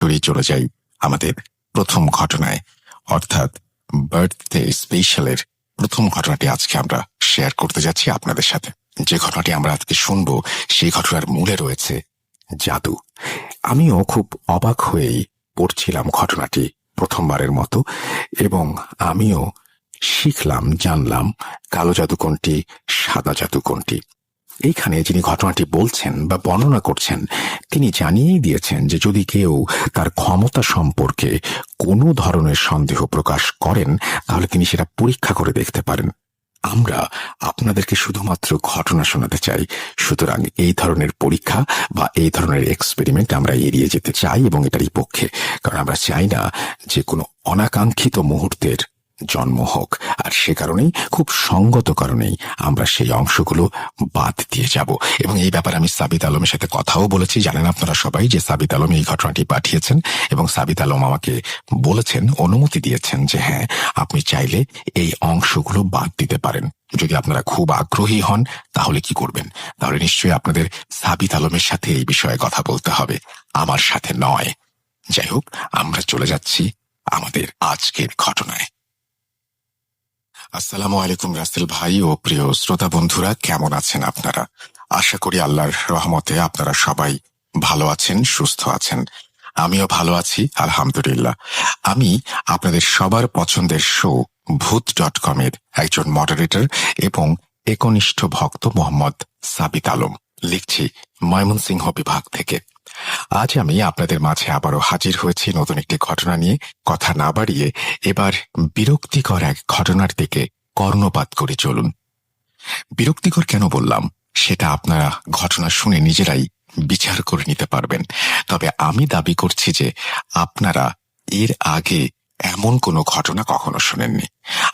সরাসরি চলে যাই আমাদের প্রথম ঘটনায়, অর্থাৎ বার্থডে স্পেশালের প্রথম ঘটনাটি আজকে আমরা শেয়ার করতে যাচ্ছি আপনাদের সাথে। যে ঘটনাটি আমরা আজকে শুনবো সেই ঘটনার মূলে রয়েছে জাদু। আমিও খুব অবাক হয়েই পড়ছিলাম ঘটনাটি প্রথমবারের মতো, এবং আমিও শিখলাম, জানলাম কালো জাদু কোনটি, সাদা জাদু কোনটি। এইখানে যিনি ঘটনাটি বলছেন বা বর্ণনা করছেন তিনি জানিয়েই দিয়েছেন যে যদি কেউ তার ক্ষমতা সম্পর্কে কোনো ধরনের সন্দেহ প্রকাশ করেন তাহলে তিনি সেটা পরীক্ষা করে দেখতে পারেন। আমরা আপনাদেরকে শুধুমাত্র ঘটনা শোনাতে চাই, সুতরাং এই ধরনের পরীক্ষা বা এই ধরনের এক্সপেরিমেন্ট আমরা এড়িয়ে যেতে চাই এবং এটারই পক্ষে, কারণ আমরা চাই না যে কোনো অনাকাঙ্ক্ষিত মুহূর্তের জন্ম হোক। আর সে কারণেই, খুব সঙ্গত কারণেই আমরা সেই অংশগুলো বাদ দিয়ে যাব। এবং এই ব্যাপারে আমি সাবিত আলমের সাথে কথাও বলেছি। জানেন আপনারা সবাই যে সাবিত আলম এই ঘটনাটি পাঠিয়েছেন এবং সাবিত আলম আমাকে বলেছেন, অনুমতি দিয়েছেন যে হ্যাঁ, আপনি চাইলে এই অংশগুলো বাদ দিতে পারেন। যদি আপনারা খুব আগ্রহী হন তাহলে কি করবেন? তাহলে নিশ্চয়ই আপনাদের সাবিত আলমের সাথে এই বিষয়ে কথা বলতে হবে, আমার সাথে নয়। যাই হোক, আমরা চলে যাচ্ছি আমাদের আজকের ঘটনায়। আসসালামু আলাইকুম রাসেল ভাই ও প্রিয় শ্রোতা বন্ধুরা, কেমন আছেন আপনারা? আশা করি আল্লাহর রহমতে আপনারা সবাই ভালো আছেন, সুস্থ আছেন। আমিও ভালো আছি, আলহামদুলিল্লাহ। আমি আপনাদের সবার পছন্দের শো ভূত.com এর একজন মডারেটর এবং একনিষ্ঠ ভক্ত মোহাম্মদ সাবিত আলম, লিখছি ময়মনসিংহ বিভাগ থেকে। আজ আমি আপনাদের মাঝে আবারও হাজির হয়েছি নতুন একটি ঘটনা নিয়ে। কথা না বাড়িয়ে এবার বিরক্তিকর এক ঘটনার দিকে কর্ণপাত করে চলুন। বিরক্তিকর কেন বললাম সেটা আপনারা ঘটনা শুনে নিজেরাই বিচার করে নিতে পারবেন। তবে আমি দাবি করছি যে আপনারা এর আগে এমন কোনো ঘটনা কখনো শোনেননি।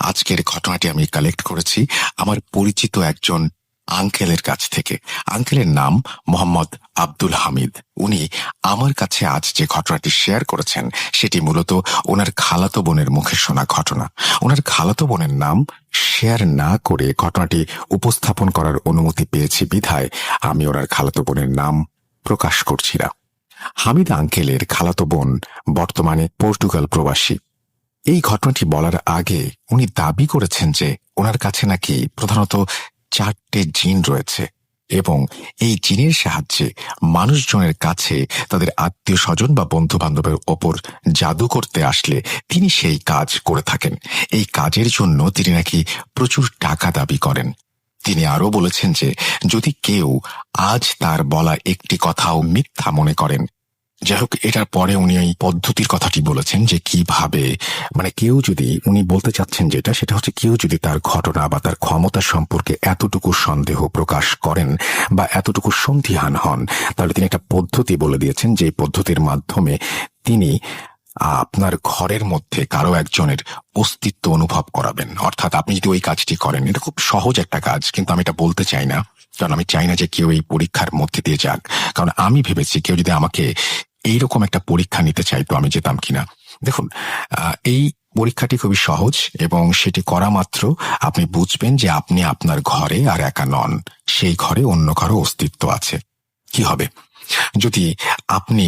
আজকের ঘটনাটি আমি কালেক্ট করেছি আমার পরিচিত একজন আঙ্কেলের কাছ থেকে। আঙ্কেলের নাম মোহাম্মদ আব্দুল হামিদ। উনি আমার কাছে আজ যে ঘটনাটি শেয়ার করেছেন সেটি মূলত ওনার খালাতো বোনের মুখে শোনা ঘটনা। ওনার খালাতো বোনের নাম শেয়ার না করে ঘটনাটি উপস্থাপন করার অনুমতি পেয়েছি বিধায় আমি ওনার খালাতো বোনের নাম প্রকাশ করছি না। হামিদ আঙ্কেলের খালাতো বোন বর্তমানে পর্তুগাল প্রবাসী। এই ঘটনাটি বলার আগে উনি দাবি করেছেন যে ওনার কাছে নাকি প্রধানত 4টে জিন রয়েছে এবং এই জিনের সাহায্যে মানুষজনের কাছে তাদের আত্মীয় স্বজন বা বন্ধু বান্ধবের ওপর জাদু করতে আসলে তিনি সেই কাজ করে থাকেন। এই কাজের জন্য তিনি নাকি প্রচুর টাকা দাবি করেন। তিনি আরও বলেছেন যে যদি কেউ আজ তার বলা একটি কথাও মিথ্যা মনে করেন, যাই হোক, এটার পরে উনি এই পদ্ধতির কথাটি বলেছেন যে কিভাবে, কেউ যদি, উনি বলতে চাচ্ছেন যেটা, সেটা হচ্ছে কেউ যদি তার ঘটনা বা তার ক্ষমতা সম্পর্কে এতটুকু সন্দেহ প্রকাশ করেন বা এতটুকু সন্দিহান হন, তাহলে তিনি একটা পদ্ধতি বলে দিয়েছেন যে পদ্ধতির মাধ্যমে তিনি আপনার ঘরের মধ্যে কারো একজনের অস্তিত্ব অনুভব করাবেন। অর্থাৎ আপনি যদি ওই কাজটি করেন, এটা খুব সহজ একটা কাজ, কিন্তু আমি এটা বলতে চাই না, কারণ আমি চাই না যে কেউ এই পরীক্ষার মধ্যে দিয়ে যাক। কারণ আমি ভেবেছি কেউ যদি আমাকে এইরকম একটা পরীক্ষা নিতে চাইতো আমি যেতাম কিনা। দেখুন, এই পরীক্ষাটি খুবই সহজ এবং সেটি করা মাত্র আপনি বুঝবেন যে আপনি আপনার ঘরে আর একা নন, সেই ঘরে অন্য কারো অস্তিত্ব আছে। কি হবে যদি আপনি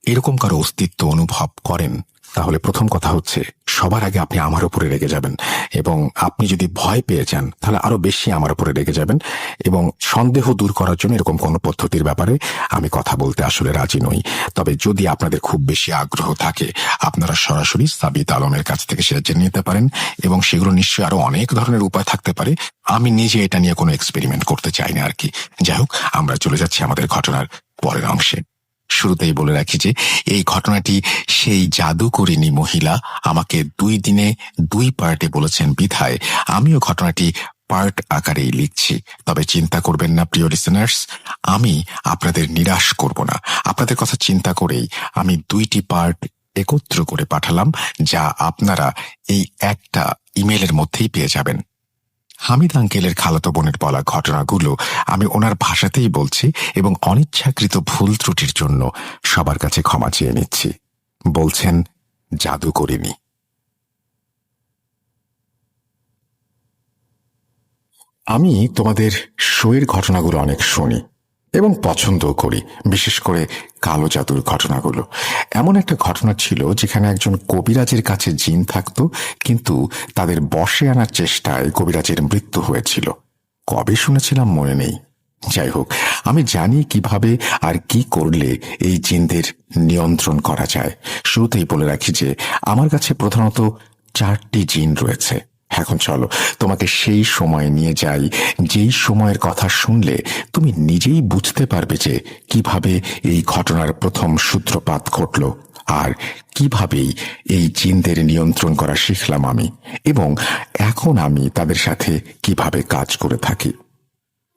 এরকম কারো অস্তিত্ব অনুভব করেন? তাহলে প্রথম কথা হচ্ছে সবার আগে আপনি আমার উপরে রেগে যাবেন, এবং আপনি যদি ভয় পেয়ে যান তাহলে আরো বেশি আমার উপরে রেগে যাবেন। এবং সন্দেহ দূর করার জন্য এরকম কোনো পদ্ধতির ব্যাপারে আমি কথা বলতে আসলে রাজি নই। তবে যদি আপনাদের খুব বেশি আগ্রহ থাকে আপনারা সরাসরি সাবিত আলমের কাছ থেকে সেটা জেনে নিতে পারেন, এবং সেগুলো নিশ্চয়ই আরো অনেক ধরনের উপায় থাকতে পারে। আমি নিজে এটা নিয়ে কোনো এক্সপেরিমেন্ট করতে চাই না আর কি। যাই হোক, আমরা চলে যাচ্ছি আমাদের ঘটনার পরের অংশে। শুরুতেই বলে রাখি যে এই ঘটনাটি সেই জাদুকরিনী মহিলা আমাকে 2 দিনে 2 পার্টে বলেছেন বিধায় আমিও ঘটনাটি পার্ট আকারেই লিখছি। তবে চিন্তা করবেন না প্রিয় লিসেনার্স, আমি আপনাদের নিরাশ করব না। আপনাদের কথা চিন্তা করেই আমি 2টি পার্ট একত্র করে পাঠালাম, যা আপনারা এই একটা ইমেলের মধ্যেই পেয়ে যাবেন। হামিদ আঙ্কেলের খালাতো বোনের বলা ঘটনাগুলো আমি ওনার ভাষাতেই বলছি এবং অনিচ্ছাকৃত ভুল ত্রুটির জন্য সবার কাছে ক্ষমা চেয়ে নিচ্ছি। বলছেন জাদু করিনি। আমি তোমাদের শোয়ের ঘটনাগুলো অনেক শুনি, এবং পছন্দও করি, বিশেষ করে কালো জাদুর ঘটনাগুলো। এমন একটা ঘটনা ছিল যেখানে একজন কবিরাজের কাছে জিন থাকত, কিন্তু তাদের বশে আনার চেষ্টায় কবিরাজের মৃত্যু হয়েছিল। কবে শুনেছিলাম মনে নেই। যাই হোক, আমি জানি কিভাবে আর কি করলে এই জিনদের নিয়ন্ত্রণ করা যায়। শুরুতেই বলে রাখি যে আমার কাছে প্রধানত 4টি জিন রয়েছে। এখন চলো তোমাকে সেই সময় নিয়ে যাই, যেই সময়ের কথা শুনলে তুমি নিজেই বুঝতে পারবে যে কিভাবে এই ঘটনার প্রথম সূত্রপাত ঘটল, আর কিভাবেই এই জিনদের নিয়ন্ত্রণ করা শিখলাম আমি, এবং এখন আমি তাদের সাথে কিভাবে কাজ করে থাকি।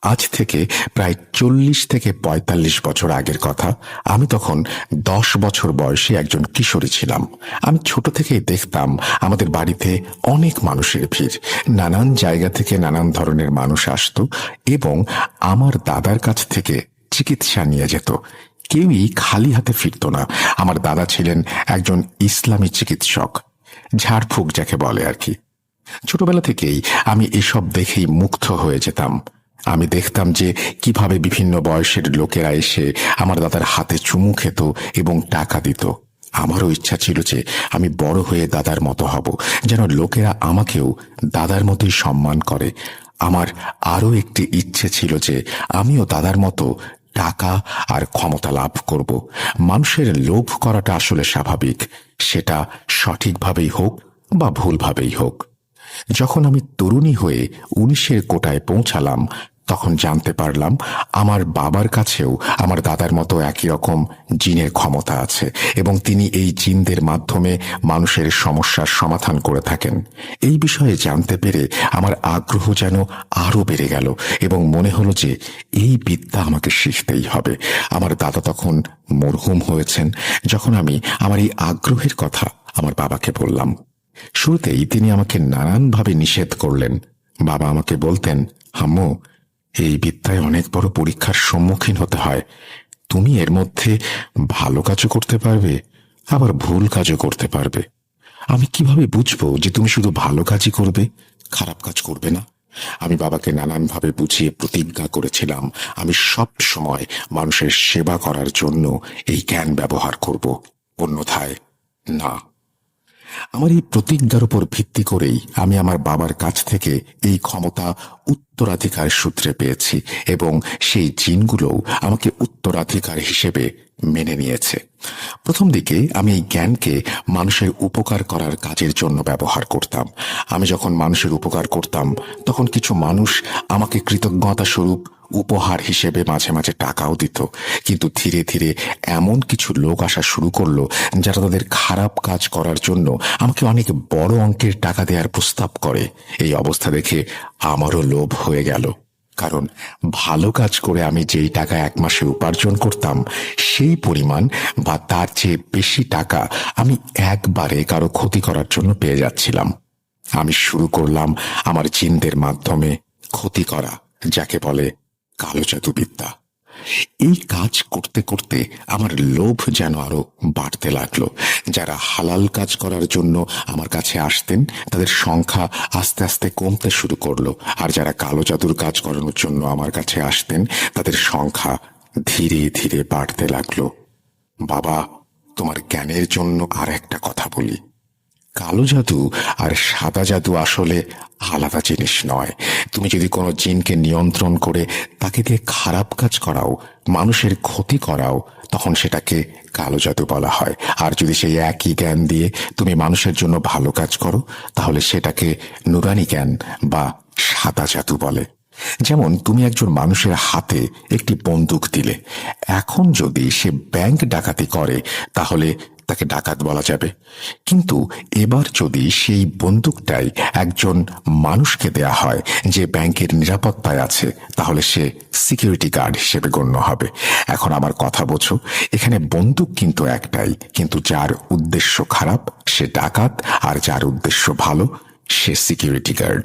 আজ থেকে প্রায় 40 থেকে 45 বছর আগের কথা। আমি তখন 10 বছর বয়সী একজন কিশোরী ছিলাম। আমি ছোট থেকেই দেখতাম আমাদের বাড়িতে অনেক মানুষের ভিড়। নানান জায়গা থেকে নানান ধরনের মানুষ আসতো এবং আমার দাদার কাছ থেকে চিকিৎসা নিয়ে যেত। কেউই খালি হাতে ফিরত না। আমার দাদা ছিলেন একজন ইসলামী চিকিৎসক, ঝাড়ফুঁক যাকে বলে আর কি। ছোটবেলা থেকেই আমি এসব দেখেই মুগ্ধ হয়ে যেতাম। আমি দেখতাম যে কিভাবে বিভিন্ন বয়সের লোকেরা এসে আমার দাদার হাতে চুমু খেত এবং টাকা দিত। আমারও ইচ্ছা ছিল যে আমি বড় হয়ে দাদার মতো হব, যেন লোকেরা আমাকেও দাদার মতোই সম্মান করে। আমার আরও একটি ইচ্ছে ছিল যে আমিও দাদার মতো টাকা আর ক্ষমতা লাভ করব। মানুষের লোভ করাটা আসলে স্বাভাবিক, সেটা সঠিকভাবেই হোক বা ভুলভাবেই হোক। যখন আমি তরুণী হয়ে 19-এর কোটায় পৌঁছালাম, তখন জানতে পারলাম আমার বাবার কাছেও আমার দাদার মতো একই রকম জিনের ক্ষমতা আছে এবং তিনি এই জিনদের মাধ্যমে মানুষের সমস্যার সমাধান করে থাকেন। এই বিষয়ে জানতে পেরে আমার আগ্রহ যেন আরও বেড়ে গেল এবং মনে হলো যে এই বিদ্যা আমাকে শিখতেই হবে। আমার দাদা তখন মরহুম হয়েছেন। যখন আমি আমার এই আগ্রহের কথা আমার বাবাকে বললাম, শুরুতেই তিনি আমাকে নানানভাবে নিষেধ করলেন। বাবা আমাকে বলতেন, হাম্মু, এই বিদ্যায় অনেক বড় পরীক্ষার সম্মুখীন হতে হয়। তুমি এর মধ্যে ভালো কাজও করতে পারবে, আবার ভুল কাজও করতে পারবে। আমি কিভাবে বুঝবো যে তুমি শুধু ভালো কাজই করবে, খারাপ কাজ করবে না? আমি বাবাকে নানানভাবে বুঝিয়ে প্রতিজ্ঞা করেছিলাম আমি সব সময় মানুষের সেবা করার জন্য এই জ্ঞান ব্যবহার করব, অন্যথায় না। আমার এই প্রতিজ্ঞার উপর ভিত্তি করেই আমি আমার বাবার কাছ থেকে এই ক্ষমতা উত্তরাধিকার সূত্রে পেয়েছি এবং সেই জিনগুলোও আমাকে উত্তরাধিকার হিসেবে মেনে নিয়েছে। প্রথম দিকে আমি এই জ্ঞানকে মানুষের উপকার করার কাজের জন্য ব্যবহার করতাম। আমি যখন মানুষের উপকার করতাম, তখন কিছু মানুষ আমাকে কৃতজ্ঞতা স্বরূপ উপহার হিসেবে মাঝে মাঝে টাকাও দিত। কিন্তু ধীরে ধীরে এমন কিছু লোক আসা শুরু করলো যারা তাদের খারাপ কাজ করার জন্য আমাকে অনেক বড় অঙ্কের টাকা দেওয়ার প্রস্তাব করে। এই অবস্থা দেখে আমারও লোভ হয়ে গেল, কারণ ভালো কাজ করে আমি যেই টাকা এক মাসে উপার্জন করতাম, সেই পরিমাণ বা তার চেয়ে বেশি টাকা আমি একবারে কারো ক্ষতি করার জন্য পেয়ে যাচ্ছিলাম। আমি শুরু করলাম আমার জিনদের মাধ্যমে ক্ষতি করা, যাকে বলে কালো জাদুবিদ্যা। এই কাজ করতে করতে আমার লোভ যেন আরো বাড়তে লাগলো। যারা হালাল কাজ করার জন্য আমার কাছে আসতেন, তাদের সংখ্যা আস্তে আস্তে কমতে শুরু করলো, আর যারা কালো জাদুর কাজ করানোর জন্য আমার কাছে আসতেন, তাদের সংখ্যা ধীরে ধীরে বাড়তে লাগলো। বাবা, তোমার জ্ঞানের জন্য আর একটা কথা বলি। কালো জাদু আর সাদা জাদু আসলে আলাদা জিনিস নয়। তুমি যদি কোনো জিনকে নিয়ন্ত্রণ করে তাকে দিয়ে খারাপ কাজ করাও, মানুষের ক্ষতি করাও, তখন সেটাকে কালো জাদু বলা হয়। আর যদি সেই একই জ্ঞান দিয়ে তুমি মানুষের জন্য ভালো কাজ করো, তাহলে সেটাকে নুরানি জ্ঞান বা সাদা জাদু বলে। যেমন তুমি একজন মানুষের হাতে একটি বন্দুক দিলে, এখন যদি সে ব্যাংক ডাকাতি করে তাহলে তাকে ডাকাত বলা যাবে। কিন্তু এবার যদি সেই বন্দুকটাই একজন মানুষকে দেয়া হয় যে ব্যাংকের নিরাপত্তায় আছে, তাহলে সে সিকিউরিটি গার্ড হিসেবে গণ্য হবে। এখন আমার কথা বোঝো, এখানে বন্দুক কিন্তু একটাই, কিন্তু যার উদ্দেশ্য খারাপ সে ডাকাত, আর যার উদ্দেশ্য ভালো সে সিকিউরিটি গার্ড।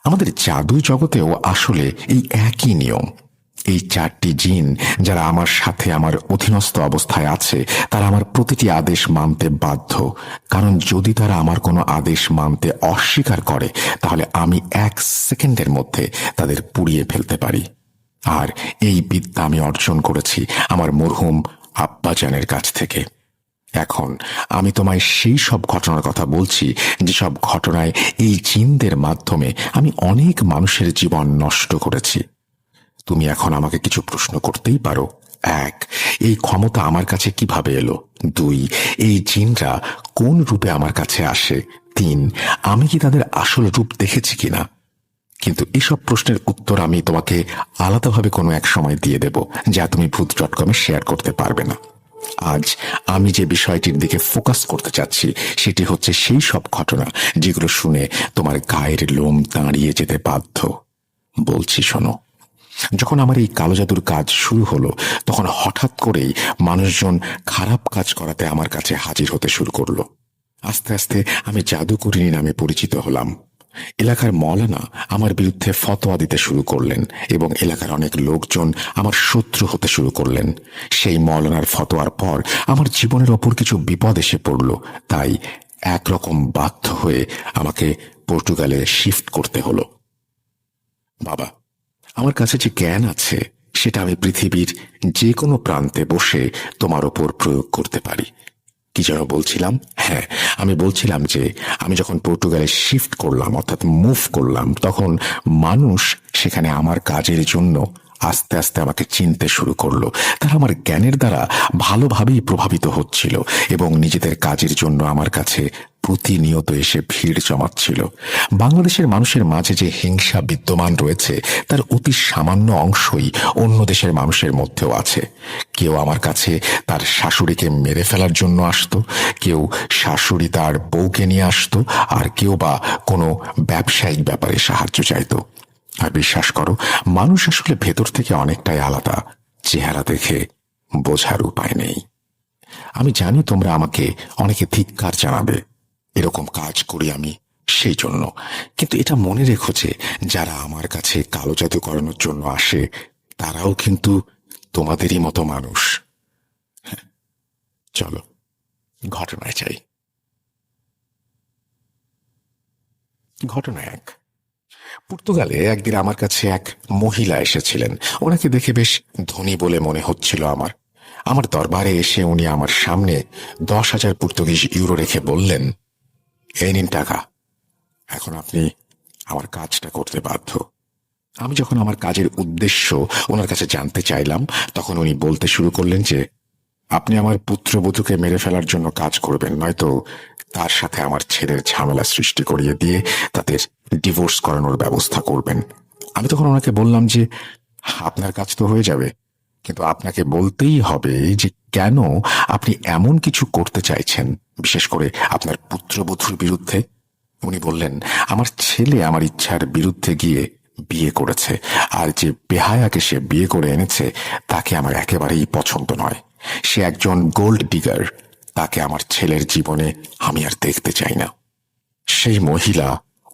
আমাদের জাদু জগতেও আসলে এই একই নিয়ম। এই 4টি জিন যারা আমার সাথে আমার অধীনস্থ অবস্থায় আছে, তারা আমার প্রতিটি আদেশ মানতে বাধ্য, কারণ যদি তারা আমার কোনো আদেশ মানতে অস্বীকার করে, তাহলে আমি 1 সেকেন্ডের মধ্যে তাদের পুড়িয়ে ফেলতে পারি। আর এই বিদ্যা আমি অর্জন করেছি আমার মরহুম আব্বাজানের কাছ থেকে। এখন আমি তোমায় সেই সব ঘটনার কথা বলছি যেসব ঘটনায় এই জিনদের মাধ্যমে আমি অনেক মানুষের জীবন নষ্ট করেছি। তুমি এখন আমাকে কিছু প্রশ্ন করতেই পারো। 1, এই ক্ষমতা আমার কাছে কিভাবে এলো? 2, এই জিনরা কোন রূপে আমার কাছে আসে? 3, আমি কি তাদের আসল রূপ দেখেছি কিনা? কিন্তু এসব প্রশ্নের উত্তর আমি তোমাকে আলাদাভাবে কোনো এক সময় দিয়ে দেব, যা তুমি ভূত.কমে শেয়ার করতে পারবে না। আজ আমি যে বিষয়টির দিকে ফোকাস করতে চাচ্ছি সেটি হচ্ছে সেই সব ঘটনা যেগুলো শুনে তোমার গায়ের লোম দাঁড়িয়ে যেতে বাধ্য। বলছি শোনো। যখন আমার এই কালো জাদুর কাজ শুরু হলো, তখন হঠাৎ করেই মানুষজন খারাপ কাজ করাতে আমার কাছে হাজির হতে শুরু করলো। আস্তে আস্তে আমি জাদুকরিনী নামে পরিচিত হলাম। এলাকার মওলানা আমার বিরুদ্ধে ফতোয়া দিতে শুরু করলেন এবং এলাকার অনেক লোকজন আমার শত্রু হতে শুরু করলেন। সেই মওলানার ফতোয়ার পর আমার জীবনের ওপর কিছু বিপদ এসে পড়ল। তাই একরকম বাধ্য হয়ে আমাকে পর্তুগালে শিফট করতে হলো। বাবা, আমার কাছে যে জ্ঞান আছে সেটা আমি পৃথিবীর যে কোনো প্রান্তে বসে তোমার ওপর প্রয়োগ করতে পারি। কি যেন বলছিলাম? হ্যাঁ, আমি বলছিলাম যে আমি যখন পর্তুগালে শিফট করলাম, অর্থাৎ মুভ করলাম, তখন মানুষ সেখানে আমার কাজের জন্য আস্তে আস্তে আমাকে চিনতে শুরু করলো। তারা আমার জ্ঞানের দ্বারা ভালোভাবেই প্রভাবিত হচ্ছিল এবং নিজেদের কাজের জন্য আমার কাছে প্রতিনিয়ত এসে ভিড় জমাচ্ছিল। বাংলাদেশের মানুষের মাঝে যে হিংসা বিদ্যমান রয়েছে তার অতি সামান্য অংশই অন্য দেশের মানুষের মধ্যেও আছে। কেউ আমার কাছে তার শাশুড়িকে মেরে ফেলার জন্য আসতো, কেউ শাশুড়ি তার বউকে নিয়ে আসতো, আর কেউ বা কোনো ব্যবসায়িক ব্যাপারে সাহায্য চাইতো। আর বিশ্বাস করো, মানুষ আসলে ভেতর থেকে অনেকটাই আলাদা, চেহারা দেখে বোঝার উপায় নেই। আমি জানি তোমরা আমাকে অনেকে ধিক্কার জানাবে, এরকম কাজ করি আমি সেই জন্য। কিন্তু এটা মনে রেখো যে যারা আমার কাছে কালো জাদু করানোর জন্য আসে তারাও কিন্তু তোমাদেরই মতো মানুষ। চলো ঘটনায় চাই। ঘটনা 1, পর্তুগালে একদিন আমার কাছে এক মহিলা এসেছিলেন। ওনাকে দেখে বেশ ধনী বলে মনে হচ্ছিল আমার দরবারে এসে উনি আমার সামনে 10,000 পর্তুগিজ ইউরো রেখে বললেন, এই নিন টাকা, এখন আপনি আমার কাজটা করতে বাধ্য। আমি যখন আমার কাজের উদ্দেশ্য ওনার কাছে জানতে চাইলাম, তখন উনি বলতে শুরু করলেন যে আপনি আমার পুত্রবধূকে মেরে ফেলার জন্য কাজ করবেন, নয়তো তার সাথে আমার ছেলের ঝামেলা সৃষ্টি করিয়ে দিয়ে তাদের ডিভোর্স করানোর ব্যবস্থা করবেন। আমি তখন ওনাকে বললাম যে আপনার কাজ তো হয়ে যাবে, কিন্তু আপনাকে বলতেই হবে যে কেন আপনি এমন কিছু করতে চাইছেন, বিশেষ করে আপনার পুত্রবধূর বিরুদ্ধে। উনি বললেন, আমার ছেলে আমার ইচ্ছার বিরুদ্ধে গিয়ে বিয়ে করেছে, আর যে বেহায়াকে সে বিয়ে করে এনেছে তাকে আমার একেবারেই পছন্দ নয়। সে একজন গোল্ড ডিগার, তাকে আমার ছেলের জীবনে আমি আর দেখতে চাই না। সেই মহিলা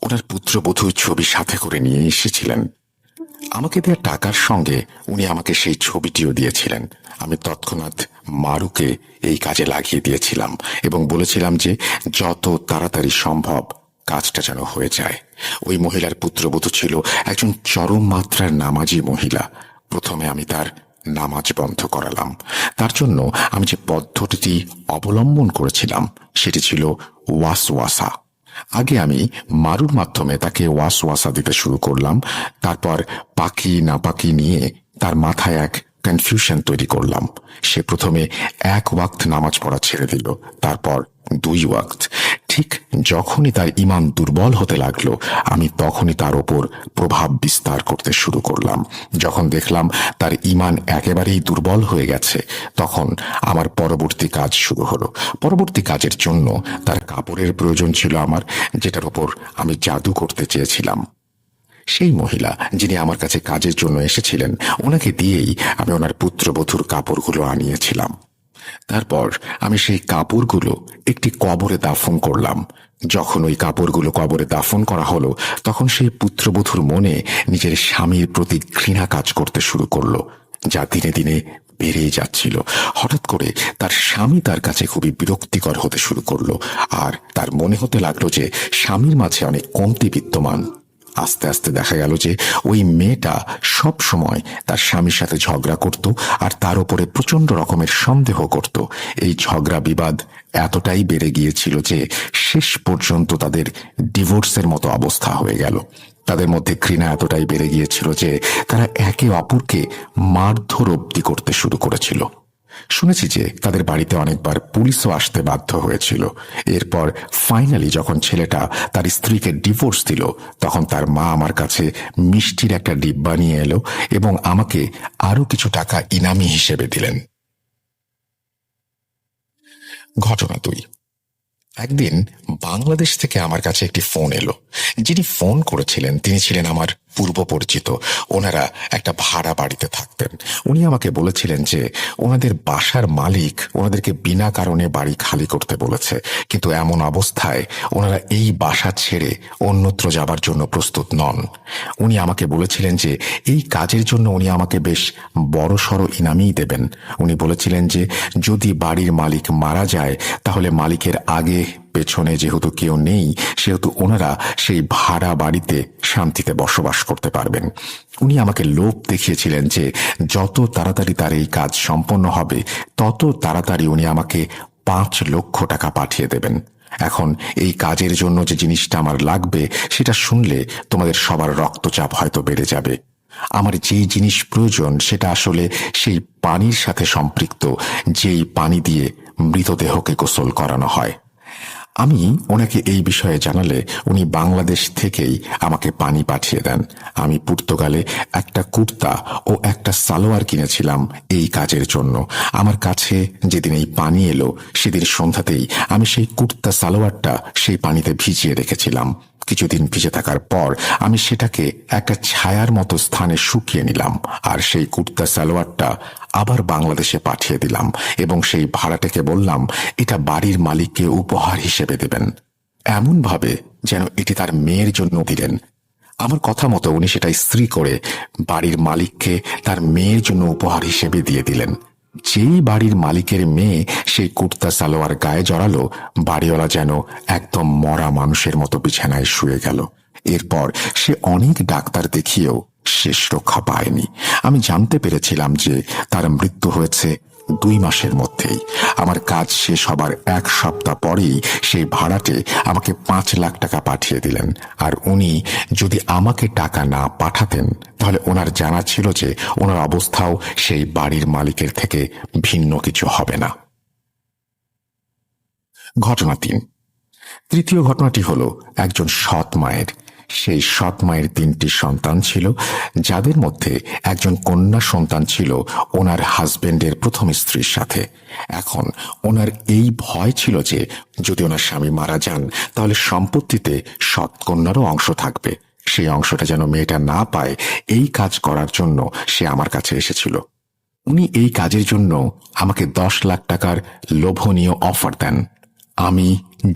ওনার পুত্রবধূর ছবি সাথে করে নিয়ে এসেছিলেন। আমাকে দেওয়া টাকার সঙ্গে উনি আমাকে সেই ছবিটিও দিয়েছিলেন। আমি তৎক্ষণাৎ মারুকে এই কাজে লাগিয়ে দিয়েছিলাম এবং বলেছিলাম যে যত তাড়াতাড়ি সম্ভব কাজটা যেন হয়ে যায়। ওই মহিলার পুত্রবধূ ছিল একজন চরম মাত্রার নামাজি মহিলা। প্রথমে আমি তার নামাজ বন্ধ করালাম। তার জন্য আমি যে পদ্ধতিটি অবলম্বন করেছিলাম সেটি ছিল ওয়াসওয়াসা। আগে আমি মারুর মাধ্যমে তাকে ওয়াসওয়াসা দিতে শুরু করলাম। তারপর পাকি নাপাকি নিয়ে তার মাথায় এক কনফিউশন তৈরি করলাম। সে প্রথমে 1 ওয়াক্ত নামাজ পড়া ছেড়ে দিল, তারপর 2 ওয়াক্ত। ঠিক যখনই তার ঈমান দুর্বল হতে লাগলো, আমি তখনই তার ওপর প্রভাব বিস্তার করতে শুরু করলাম। যখন দেখলাম তার ঈমান একেবারেই দুর্বল হয়ে গেছে, তখন আমার পরবর্তী কাজ শুরু হলো। পরবর্তী কাজের জন্য তার কাপড়ের প্রয়োজন ছিল আমার, যেটার ওপর আমি জাদু করতে চেয়েছিলাম। সেই মহিলা যিনি আমার কাছে কাজের জন্য এসেছিলেন, ওনাকে দিয়েই আমি ওনার পুত্রবধূর কাপড়গুলো আনিয়েছিলাম। তারপর আমি সেই কাপড়গুলো একটি কবরে দাফন করলাম। যখন ওই কাপড়গুলো কবরে দাফন করা হলো, তখন সেই পুত্রবধূর মনে নিজের স্বামীর প্রতি ঘৃণা কাজ করতে শুরু করলো, যা দিনে দিনে বেড়েই যাচ্ছিল। হঠাৎ করে তার স্বামী তার কাছে খুবই বিরক্তিকর হতে শুরু করলো, আর তার মনে হতে লাগলো যে স্বামীর মাঝে অনেক কমতি বিদ্যমান। আস্তে আস্তে দেখা গেল যে ওই মেয়েটা সব সময় তার স্বামীর সাথে ঝগড়া করত আর তার উপরে প্রচন্ড রকমের সন্দেহ করত। এই ঝগড়া বিবাদ এতটাই বেড়ে গিয়েছিল যে শেষ পর্যন্ত তাদের ডিভোর্সের মতো অবস্থা হয়ে গেল। তাদের মধ্যে ঘৃণা এতটাই বেড়ে গিয়েছিল যে তারা একে অপরকে মারধর অব্দি করতে শুরু করেছিল। শুনেছি যে তাদের বাড়িতে অনেকবার পুলিশও আসতে বাধ্য হয়েছিল। এরপর ফাইনালি যখন ছেলেটা তার স্ত্রীকে ডিভোর্স দিল, তখন তার মা আমার কাছে মিষ্টির একটা ডিব্বা নিয়ে এলো এবং আমাকে আরো কিছু টাকা ইনামি হিসেবে দিলেন। ঘটনা 2। একদিন বাংলাদেশ থেকে আমার কাছে একটি ফোন এলো। যিনি ফোন করেছিলেন তিনি ছিলেন আমার পূর্ব পরিচিত। ওনারা একটা ভাড়া বাড়িতে থাকতেন। উনি আমাকে বলেছিলেন যে ওনাদের বাসার মালিক ওনাদেরকে বিনা কারণে বাড়ি খালি করতে বলেছে, কিন্তু এমন অবস্থায় ওনারা এই বাসা ছেড়ে অন্যত্র যাবার জন্য প্রস্তুত নন। উনি আমাকে বলেছিলেন যে এই কাজের জন্য উনি আমাকে বেশ বড়সড় ইনামই দেবেন। উনি বলেছিলেন যে যদি বাড়ির মালিক মারা যায় তাহলে মালিকের আগে পেছনে যেহেতু কেউ নেই, সেহেতু ওনারা সেই ভাড়া বাড়িতে শান্তিতে বসবাস করতে পারবেন। উনি আমাকে লোভ দেখিয়েছিলেন যে যত তাড়াতাড়ি তার এই কাজ সম্পন্ন হবে তত তাড়াতাড়ি উনি আমাকে 5 লক্ষ টাকা পাঠিয়ে দেবেন। এখন এই কাজের জন্য যে জিনিসটা আমার লাগবে সেটা শুনলে তোমাদের সবার রক্তচাপ হয়তো বেড়ে যাবে। আমার যেই জিনিস প্রয়োজন সেটা আসলে সেই পানির সাথে সম্পৃক্ত, যেই পানি দিয়ে মৃতদেহকে গোসল করানো হয়। আমি ওনাকে এই বিষয়ে জানালে উনি বাংলাদেশ থেকেই আমাকে পানি পাঠিয়ে দেন। আমি পর্তুগালে একটা কুর্তা ও একটা সালোয়ার কিনেছিলাম এই কাজের জন্য। আমার কাছে যেদিন এই পানি এলো সেদিন সন্ধ্যাতেই আমি সেই কুর্তা সালোয়ারটা সেই পানিতে ভিজিয়ে রেখেছিলাম। কিছুদিন ভিজে থাকার পর আমি সেটাকে একটা ছায়ার মতো স্থানে শুকিয়ে নিলাম আর সেই কুর্তা সালোয়ারটা আবার বাংলাদেশে পাঠিয়ে দিলাম এবং সেই ভাড়াটাকে বললাম এটা বাড়ির মালিককে উপহার হিসেবে দেবেন, এমন ভাবে যেন এটি তার মেয়ের জন্য দিলেন। আমার কথা মতো উনি সেটা ইস্ত্রি করে বাড়ির মালিককে তার মেয়ের জন্য উপহার হিসেবে দিয়ে দিলেন। যেই বাড়ির মালিকের মেয়ে সেই কুর্তা সালোয়ার গায়ে জড়ালো, বাড়িওয়ালা যেন একদম মরা মানুষের মতো বিছানায় শুয়ে গেল। এরপর সে অনেক ডাক্তার দেখিয়েও শেষ রক্ষা পায়নি। আমি জানতে পেরেছিলাম যে তার মৃত্যু হয়েছে 2 মাসের মধ্যেই। আমার কাজ শেষ হবার 1 সপ্তাহ পরেই সেই ভাড়াটে আমাকে 5 লাখ টাকা পাঠিয়ে দিলেন। আর উনি যদি আমাকে টাকা না পাঠাতেন তাহলে ওনার জানা ছিল যে ওনার অবস্থাও সেই বাড়ির মালিকের থেকে ভিন্ন কিছু হবে না। ঘটনা 3। তৃতীয় ঘটনাটি হলো একজন সৎ মায়ের। সেই সৎ মায়ের 3টি সন্তান ছিল, যাদের মধ্যে একজন কন্যা সন্তান ছিল ওনার হাজবেন্ডের প্রথম স্ত্রীর সাথে। এখন ওনার এই ভয় ছিল যে যদি ওনার স্বামী মারা যান তাহলে সম্পত্তিতে সৎ কন্যারও অংশ থাকবে। সেই অংশটা যেন মেয়েটা না পায়, এই কাজ করার জন্য সে আমার কাছে এসেছিল। উনি এই কাজের জন্য আমাকে 10 লাখ টাকার লোভনীয় অফার দেন। আমি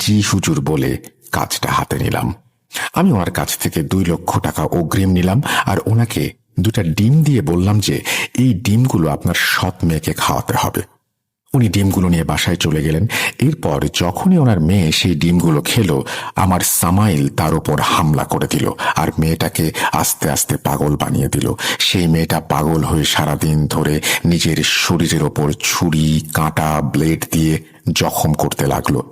জি হুজুর বলে কাজটা হাতে নিলাম। আমি ওনার কাছ থেকে 2 লক্ষ টাকা অগ্রিম নিলাম আর ওনাকে 2টা ডিম দিয়ে বললাম যে এই ডিমগুলো আপনার সৎ মেয়েকে খাওয়াতে হবে। উনি ডিমগুলো নিয়ে বাসায় চলে গেলেন। এরপর যখনই ওনার মেয়ে সেই ডিমগুলো খেলো, আমার সামাইল তার উপর হামলা করে দিল আর মেয়েটাকে আস্তে আস্তে পাগল বানিয়ে দিল। সেই মেয়েটা পাগল হয়ে সারাদিন ধরে নিজের শরীরের ওপর ছুরি, কাঁটা, ব্লেড দিয়ে জখম করতে লাগলো।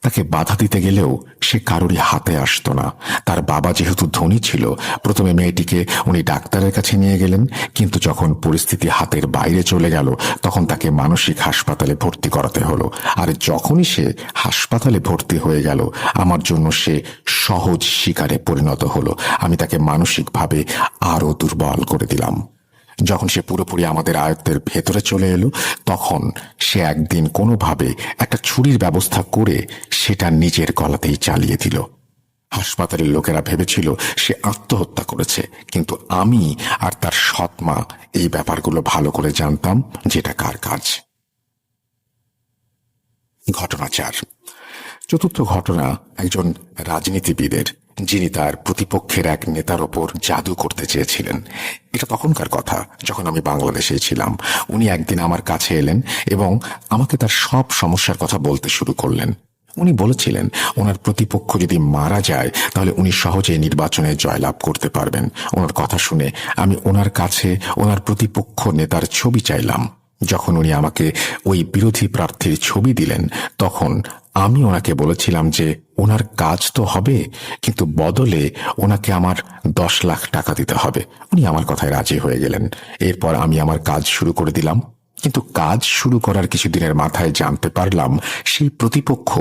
তাকে বাধা দিতে গেলেও সে কারোরই হাতে আসতো না। তার বাবা যেহেতু ধনী ছিল, প্রথমে মেয়েটিকে উনি ডাক্তারের কাছে নিয়ে গেলেন, কিন্তু যখন পরিস্থিতি হাতের বাইরে চলে গেল তখন তাকে মানসিক হাসপাতালে ভর্তি করাতে হলো। আর যখনই সে হাসপাতালে ভর্তি হয়ে গেল আমার জন্য সে সহজ শিকারে পরিণত হলো। আমি তাকে মানসিকভাবে আরো দুর্বল করে দিলাম। যখন সে পুরোপুরি আমাদের আয়ত্তের ভেতরে চলে এলো তখন সে একদিন কোনোভাবে একটা ছুরির ব্যবস্থা করে সেটা নিজের গলাতেই চালিয়ে দিল। হাসপাতালের লোকেরা ভেবেছিল সে আত্মহত্যা করেছে, কিন্তু আমি আর তার সৎ মা এই ব্যাপারগুলো ভালো করে জানতাম যেটা কার কাজ। ঘটনা 4। চতুর্থ ঘটনা একজন রাজনীতিবিদের, যিনি তার প্রতিপক্ষের এক নেতার ওপর জাদু করতে চেয়েছিলেন। এটা তখনকার কথা যখন আমি বাংলাদেশে ছিলাম। উনি একদিন আমার কাছে এলেন এবং আমাকে তার সব সমস্যার কথা বলতে শুরু করলেন। উনি বলেছিলেন ওনার প্রতিপক্ষ যদি মারা যায় তাহলে উনি সহজেই নির্বাচনে জয়লাভ করতে পারবেন। ওনার কথা শুনে আমি ওনার কাছে ওনার প্রতিপক্ষ নেতার ছবি চাইলাম। যখন উনি আমাকে ওই বিরোধী প্রার্থীর ছবি দিলেন তখন আমি ওনাকে বলেছিলাম যে ওনার কাজ তো হবে, কিন্তু বদলে ওনাকে আমার 10 লাখ টাকা দিতে হবে। উনি আমার কথায় রাজি হয়ে গেলেন। এরপর আমি আমার কাজ শুরু করে দিলাম। কিন্তু কাজ শুরু করার কিছুদিনের মাথায় জানতে পারলাম সেই প্রতিপক্ষ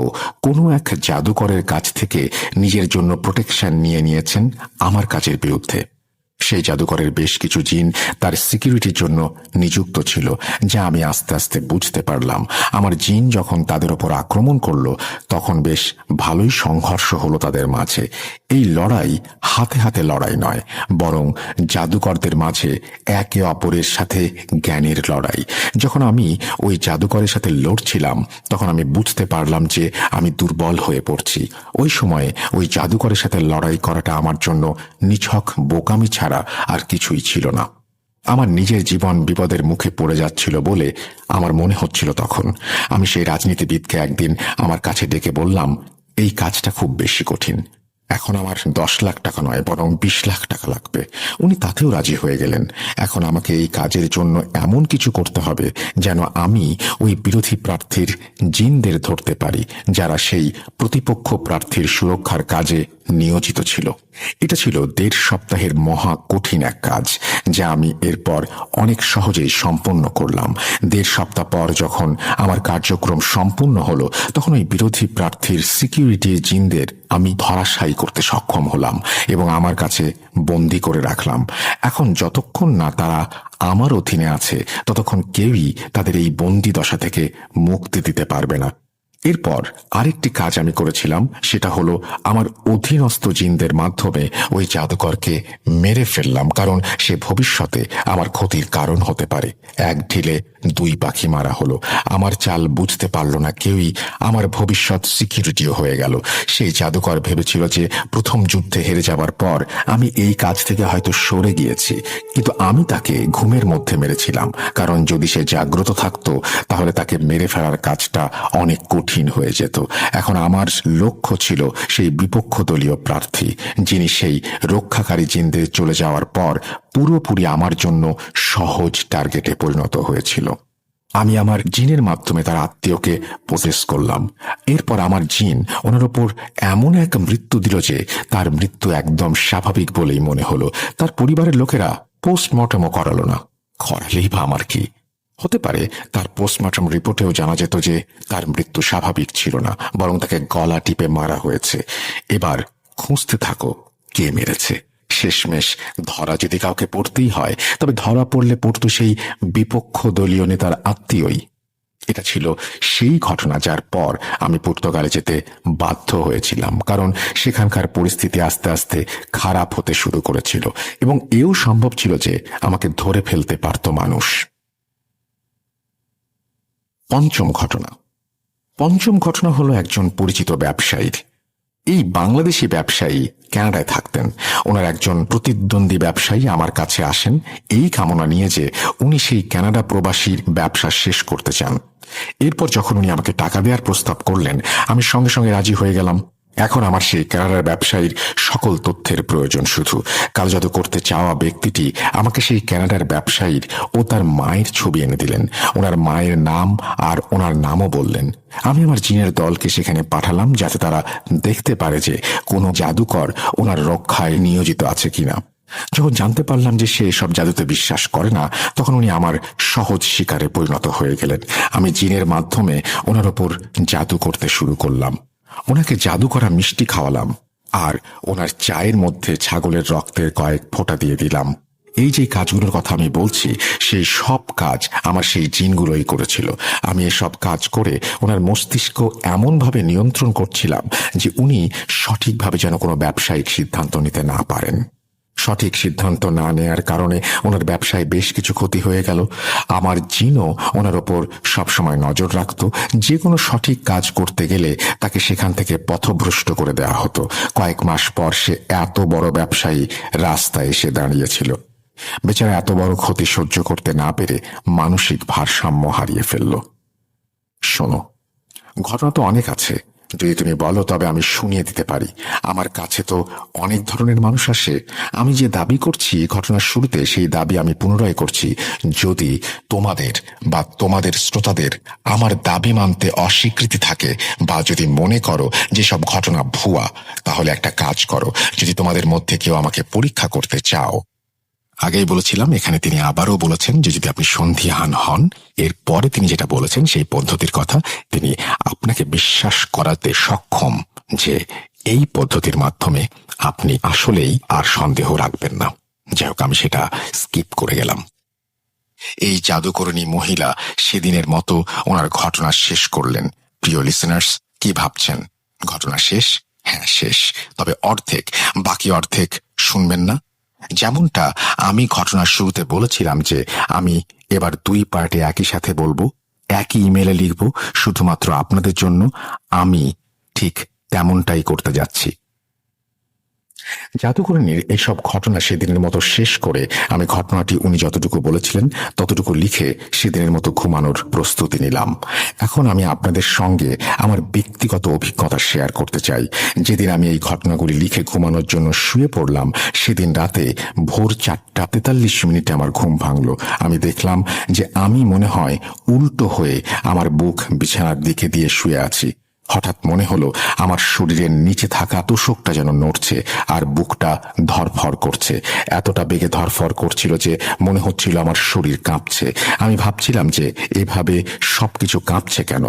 কোনো এক জাদুকরের কাছ থেকে নিজের জন্য প্রোটেকশন নিয়ে নিয়েছেন আমার কাজের বিরুদ্ধে। সেই জাদুকরের বেশ কিছু জিন তার সিকিউরিটির জন্য নিযুক্ত ছিল, যা আমি আস্তে আস্তে বুঝতে পারলাম। আমার জিন যখন তাদের ওপর আক্রমণ করলো তখন বেশ ভালোই সংঘর্ষ হলো তাদের মাঝে। এই লড়াই হাতে হাতে লড়াই নয়, বরং জাদুকরদের মাঝে একে অপরের সাথে জ্ঞানের লড়াই। যখন আমি ওই জাদুকরের সাথে লড়ছিলাম তখন আমি বুঝতে পারলাম যে আমি দুর্বল হয়ে পড়ছি। ওই সময়ে ওই জাদুকরের সাথে লড়াই করাটা আমার জন্য নিছক বোকামি ছাড়া আর কিছুই ছিল না। আমার নিজের জীবন বিপদের মুখে পড়ে যাচ্ছিল বলে আমার মনে হচ্ছিল। তখন আমি সেই রাজনীতিবিদকে একদিন আমার কাছে ডেকে বললাম, এই কাজটা খুব বেশি কঠিন, এখন আমার 10 লাখ টাকা নয় বরং 20 লাখ টাকা লাগবে। উনি তাতেও রাজি হয়ে গেলেন। এখন আমাকে এই কাজের জন্য এমন কিছু করতে হবে যেন আমি ওই বিরোধী প্রার্থীর জিনদের ধরতে পারি যারা সেই প্রতিপক্ষ প্রার্থীর সুরক্ষার কাজে নিয়োজিত ছিল। এটা ছিল 1.5 সপ্তাহের মহা কঠিন এক কাজ, যা আমি এরপর অনেক সহজেই সম্পন্ন করলাম। 1.5 সপ্তাহ পর যখন আমার কার্যক্রম সম্পূর্ণ হলো তখন ওই বিরোধী প্রার্থীর সিকিউরিটির জিনদের আমি ধরাশায়ী করতে সক্ষম হলাম এবং আমার কাছে বন্দী করে রাখলাম। এখন যতক্ষণ না তারা আমার অধীনে আছে ততক্ষণ কেউই তাদের এই বন্দী দশা থেকে মুক্তি দিতে পারবে না। এরপর আরেকটি কাজ আমি করেছিলাম, সেটা হলো আমার অধীনস্থ জিনদের মাধ্যমে ওই জাদুকরকে মেরে ফেললাম, কারণ সে ভবিষ্যতে আমার ক্ষতির কারণ হতে পারে। এক ঢিলে 2 পাখি মারা হলো। আমার চাল বুঝতে পারল না কেউই, আমার ভবিষ্যৎ সিকিউরিটিও হয়ে গেল। সেই জাদুকর ভেবেছিল যে প্রথম যুদ্ধে হেরে যাবার পর আমি এই কাজ থেকে হয়তো সরে গিয়েছি, কিন্তু আমি তাকে ঘুমের মধ্যে মেরেছিলাম, কারণ যদি সে জাগ্রত থাকতো তাহলে তাকে মেরে ফেলার কাজটা অনেক কঠিন হয়ে যেত। এখন আমার লক্ষ্য ছিল সেই বিপক্ষ দলীয় প্রার্থী, যিনি সেই রক্ষাকারী জিনদের চলে যাওয়ার পর পুরোপুরি আমার জন্য সহজ টার্গেটে পরিণত হয়েছিল। আমি আমার জিনের মাধ্যমে তার আত্মীয়কে প্রসেস করলাম। এরপর আমার জিন ওনার ওপর এমন এক মৃত্যু দিল যে তার মৃত্যু একদম স্বাভাবিক বলেই মনে হলো। তার পরিবারের লোকেরা পোস্টমর্টমও করালো না। করালেই বা আমার কি? হতে পারে তার পোস্টমর্টম রিপোর্টেও জানা যেত যে তার মৃত্যু স্বাভাবিক ছিল না, বরং তাকে গলা টিপে মারা হয়েছে। এবার খুঁজতে থাকো কে মেরেছে। শেষমেশ ধরা যদি কাউকে পড়তেই হয় তবে ধরা পড়লে পড়তো সেই বিপক্ষ দলীয় নেতার আত্মীয়ই। এটা ছিল সেই ঘটনা যার পর আমি পর্তুগালে যেতে বাধ্য হয়েছিলাম, কারণ সেখানকার পরিস্থিতি আস্তে আস্তে খারাপ হতে শুরু করেছিল এবং এও সম্ভব ছিল যে আমাকে ধরে ফেলতে পারত মানুষ। পঞ্চম ঘটনা হলো একজন পরিচিত ব্যবসায়ীর। এই বাংলাদেশি ব্যবসায়ী কানাডায় থাকতেন। ওনার একজন প্রতিদ্বন্দ্বী ব্যবসায়ী আমার কাছে আসেন এই কামনা নিয়ে যে উনি সেই কানাডা প্রবাসীর ব্যবসা শেষ করতে চান। এরপর যখন উনি আমাকে টাকা দেওয়ার প্রস্তাব করলেন আমি সঙ্গে সঙ্গে রাজি হয়ে গেলাম। এখন আমার সেই কানাডার ব্যবসায়ীর সকল তথ্যের প্রয়োজন। শুধু কালজাদু করতে চাওয়া ব্যক্তিটি আমাকে সেই কানাডার ব্যবসায়ীর ও তার মায়ের ছবি এনে দিলেন। ওনার মায়ের নাম আর ওনার নামও বললেন। আমি আমার জিনের দলকে সেখানে পাঠালাম যাতে তারা দেখতে পারে যে কোনো জাদুকর ওনার রক্ষায় নিয়োজিত আছে কিনা। যখন জানতে পারলাম যে সে সব জাদুতে বিশ্বাস করে না তখন উনি আমার সহজ শিকারে পরিণত হয়ে গেলেন। আমি জিনের মাধ্যমে ওনার ওপর জাদু করতে শুরু করলাম। ওনাকে জাদু করা মিষ্টি খাওয়ালাম আর ওনার চায়ের মধ্যে ছাগলের রক্তের কয়েক ফোঁটা দিয়ে দিলাম। এই যে কাজগুলোর কথা আমি বলছি সেই সব কাজ আমার সেই জিনগুলোই করেছিল। আমি এসব কাজ করে ওনার মস্তিষ্ক এমনভাবে নিয়ন্ত্রণ করছিলাম যে উনি সঠিকভাবে যেন কোনো ব্যবসায়িক সিদ্ধান্ত নিতে না পারেন। সঠিক সিদ্ধান্ত না নেয়ার কারণে ওনার ব্যবসায় বেশ কিছু ক্ষতি হয়ে গেল। আমার জিনও ওনার ওপর সবসময় নজর রাখত। যে কোনো সঠিক কাজ করতে গেলে তাকে সেখান থেকে পথভ্রষ্ট করে দেওয়া হতো। কয়েক মাস পর সে এত বড় ব্যবসায়ী রাস্তায় এসে দাঁড়িয়েছিল। বেচারা এত বড় ক্ষতি সহ্য করতে না পেরে মানসিক ভারসাম্য হারিয়ে ফেলল। শোনো, ঘটনা তো অনেক আছে, যদি তুমি বলো তবে আমি শুনিয়ে দিতে পারি। আমার কাছে তো অনেক ধরনের মানুষ আসে। আমি যে দাবি করছি ঘটনার শুরুতে, সেই দাবি আমি পুনরায় করছি। যদি তোমাদের বা তোমাদের শ্রোতাদের আমার দাবি মানতে অস্বীকৃতি থাকে, বা যদি মনে করো যে সব ঘটনা ভুয়া, তাহলে একটা কাজ করো। যদি তোমাদের মধ্যে কেউ আমাকে পরীক্ষা করতে চাও, আগেই বলেছিলাম, এখানে তিনি আবারও বলেছেন যে যদি আপনি সন্দিহান হন, এরপরে তিনি যেটা বলেছেন সেই পদ্ধতির কথা, তিনি আপনাকে বিশ্বাস করাতে সক্ষম যে এই পদ্ধতির মাধ্যমে আপনি আসলেই আর সন্দেহ রাখবেন না। যাই হোক, আমি সেটা স্কিপ করে গেলাম। এই জাদুকরণী মহিলা সেদিনের মতো ওনার ঘটনা শেষ করলেন। প্রিয় লিসেনার্স, কি ভাবছেন? ঘটনা শেষ? হ্যাঁ, শেষ। তবে অর্ধেক, বাকি অর্ধেক শুনবেন না? যেমনটা আমি ঘটনার শুরুতে বলেছিলাম যে আমি এবার 2 পার্টে একই সাথে বলবো, একই ইমেলে লিখব শুধুমাত্র আপনাদের জন্য, আমি ঠিক তেমনটাই করতে যাচ্ছি। জাদুকরণীর এইসব ঘটনা সেদিনের মতো শেষ করে আমি ঘটনাটি উনি যতটুকু বলেছিলেন ততটুকু লিখে সেদিনের মতো ঘুমানোর প্রস্তুতি নিলাম। এখন আমি আপনাদের সঙ্গে আমার ব্যক্তিগত অভিজ্ঞতা শেয়ার করতে চাই। যেদিন আমি এই ঘটনাগুলি লিখে ঘুমানোর জন্য শুয়ে পড়লাম, সেদিন রাতে ভোর 4:43 আমার ঘুম ভাঙল। আমি দেখলাম যে আমি মনে হয় উল্টো হয়ে আমার বুক বিছানার দিকে দিয়ে শুয়ে আছি। হঠাৎ মনে হলো আমার শরীরের নিচে থাকা তোষকটা যেন নড়ছে আর বুকটা ধরফর করছে। এতটা বেগে ধরফর করছিল যে মনে হচ্ছিল আমার শরীর কাঁপছে। আমি ভাবছিলাম যে এভাবে সবকিছু কাঁপছে কেন।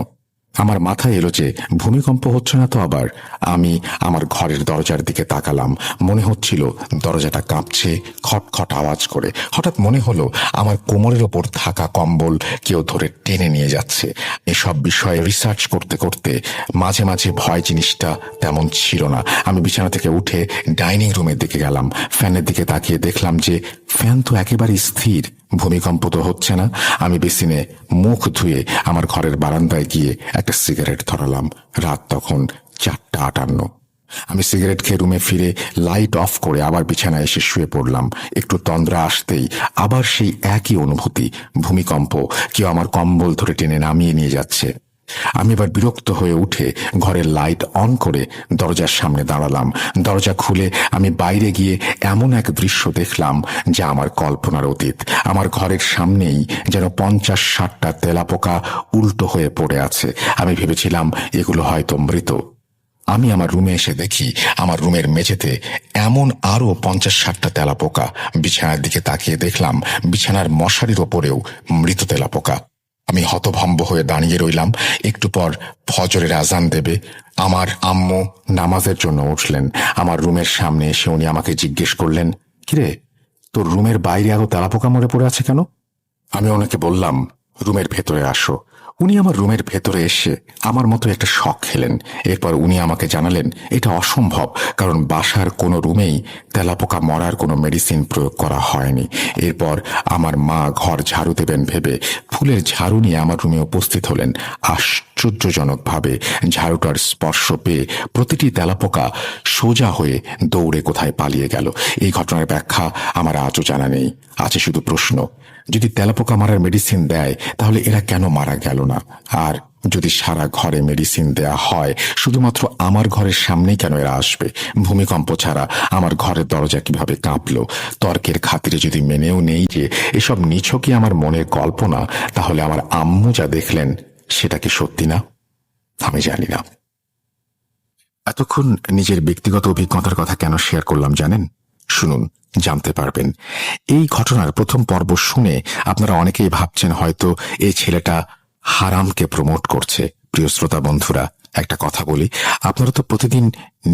আমার মাথায় এলো যে ভূমিকম্প হচ্ছে না তো আবার। আমি আমার ঘরের দরজার দিকে তাকালাম। মনে হচ্ছিল দরজাটা কাঁপছে খটখট আওয়াজ করে। হঠাৎ মনে হলো আমার কোমরের ওপর থাকা কম্বল কেউ ধরে টেনে নিয়ে যাচ্ছে। এসব বিষয়ে রিসার্চ করতে করতে মাঝে মাঝে ভয় জিনিসটা তেমন ছিল না। আমি বিছানা থেকে উঠে ডাইনিং রুমের দিকে গেলাম। ফ্যানের দিকে তাকিয়ে দেখলাম যে ফ্যান তো একেবারে স্থির, ভূমিকম্প তো হচ্ছে না। আমি বেসিনে মুখ ধুয়ে আমার ঘরের বারান্দায় গিয়ে একটা সিগারেট ধরালাম। রাত তখন 4:58। আমি সিগারেট খেয়ে রুমে ফিরে লাইট অফ করে আবার বিছানায় এসে শুয়ে পড়লাম। একটু তন্দ্রা আসতেই আবার সেই একই অনুভূতি, ভূমিকম্প, কেউ আমার কম্বল ধরে টেনে নামিয়ে নিয়ে যাচ্ছে। আমি এবার বিরক্ত হয়ে উঠে ঘরের লাইট অন করে দরজার সামনে দাঁড়ালাম। দরজা খুলে আমি বাইরে গিয়ে এমন এক দৃশ্য দেখলাম যা আমার কল্পনার অতীত। আমার ঘরের সামনেই যেন 50-60টা তেলাপোকা উল্টো হয়ে পড়ে আছে। আমি ভেবেছিলাম এগুলো হয়তো মৃত। আমি আমার রুমে এসে দেখি আমার রুমের মেঝেতে এমন আরো 50-60টা তেলাপোকা। বিছানার দিকে তাকিয়ে দেখলাম বিছানার মশারির ওপরেও মৃত তেলাপোকা। আমি হতভম্ব হয়ে দাঁড়িয়ে রইলাম। একটু পর ফজরের আজান দেবে। আমার আম্মু নামাজের জন্য উঠলেন। আমার রুমের সামনে এসে উনি আমাকে জিজ্ঞেস করলেন, কিরে, তোর রুমের বাইরে আরো তেলাপোকা মরে পড়ে আছে কেন? আমি ওনাকে বললাম, রুমের ভেতরে আসো। উনি আমার রুমের ভেতরে এসে আমার মতো একটা শক খেলেন। এরপর উনি আমাকে জানালেন এটা অসম্ভব, কারণ বাসার কোনো রুমেই তেলাপোকা মরার কোনো মেডিসিন প্রয়োগ করা হয়নি। এরপর আমার মা ঘর ঝাড়ু দেবেন ভেবে ফুলের ঝাড়ু নিয়ে আমার রুমে উপস্থিত হলেন। আশ্চর্যজনকভাবে ঝাড়ুটার স্পর্শ পেয়ে প্রতিটি তেলাপোকা সোজা হয়ে দৌড়ে কোথায় পালিয়ে গেল। এই ঘটনার ব্যাখ্যা আমার আজও জানা নেই। আছে শুধু প্রশ্ন, যদি তেলাপোকা মারার মেডিসিন দেয় তাহলে এরা কেন মারা গেল না? আর যদি সারা ঘরে মেডিসিন দেয়া হয়, শুধুমাত্র আমার ঘরের সামনেই কেন এরা আসবে? ভূমিকম্প ছাড়া আমার ঘরের দরজা কিভাবে কাঁপলো? তর্কের খাতিরে যদি মেনেও নেই যে এসব নিছকই আমার মনের কল্পনা, তাহলে আমার আম্মু যা দেখলেন সেটা কি সত্যি না? আমি জানি না। এতক্ষণ নিজের ব্যক্তিগত অভিজ্ঞতার কথা কেন শেয়ার করলাম জানেন? শুনুন, জানতে পারবেন। এই ঘটনার প্রথম পর্ব শুনে আপনারা অনেকেই ভাবছেন হয়তো এই ছেলেটা হারামকে প্রমোট করছে। প্রিয় শ্রোতা বন্ধুরা, একটা কথা বলি, আপনারা তো প্রতিদিন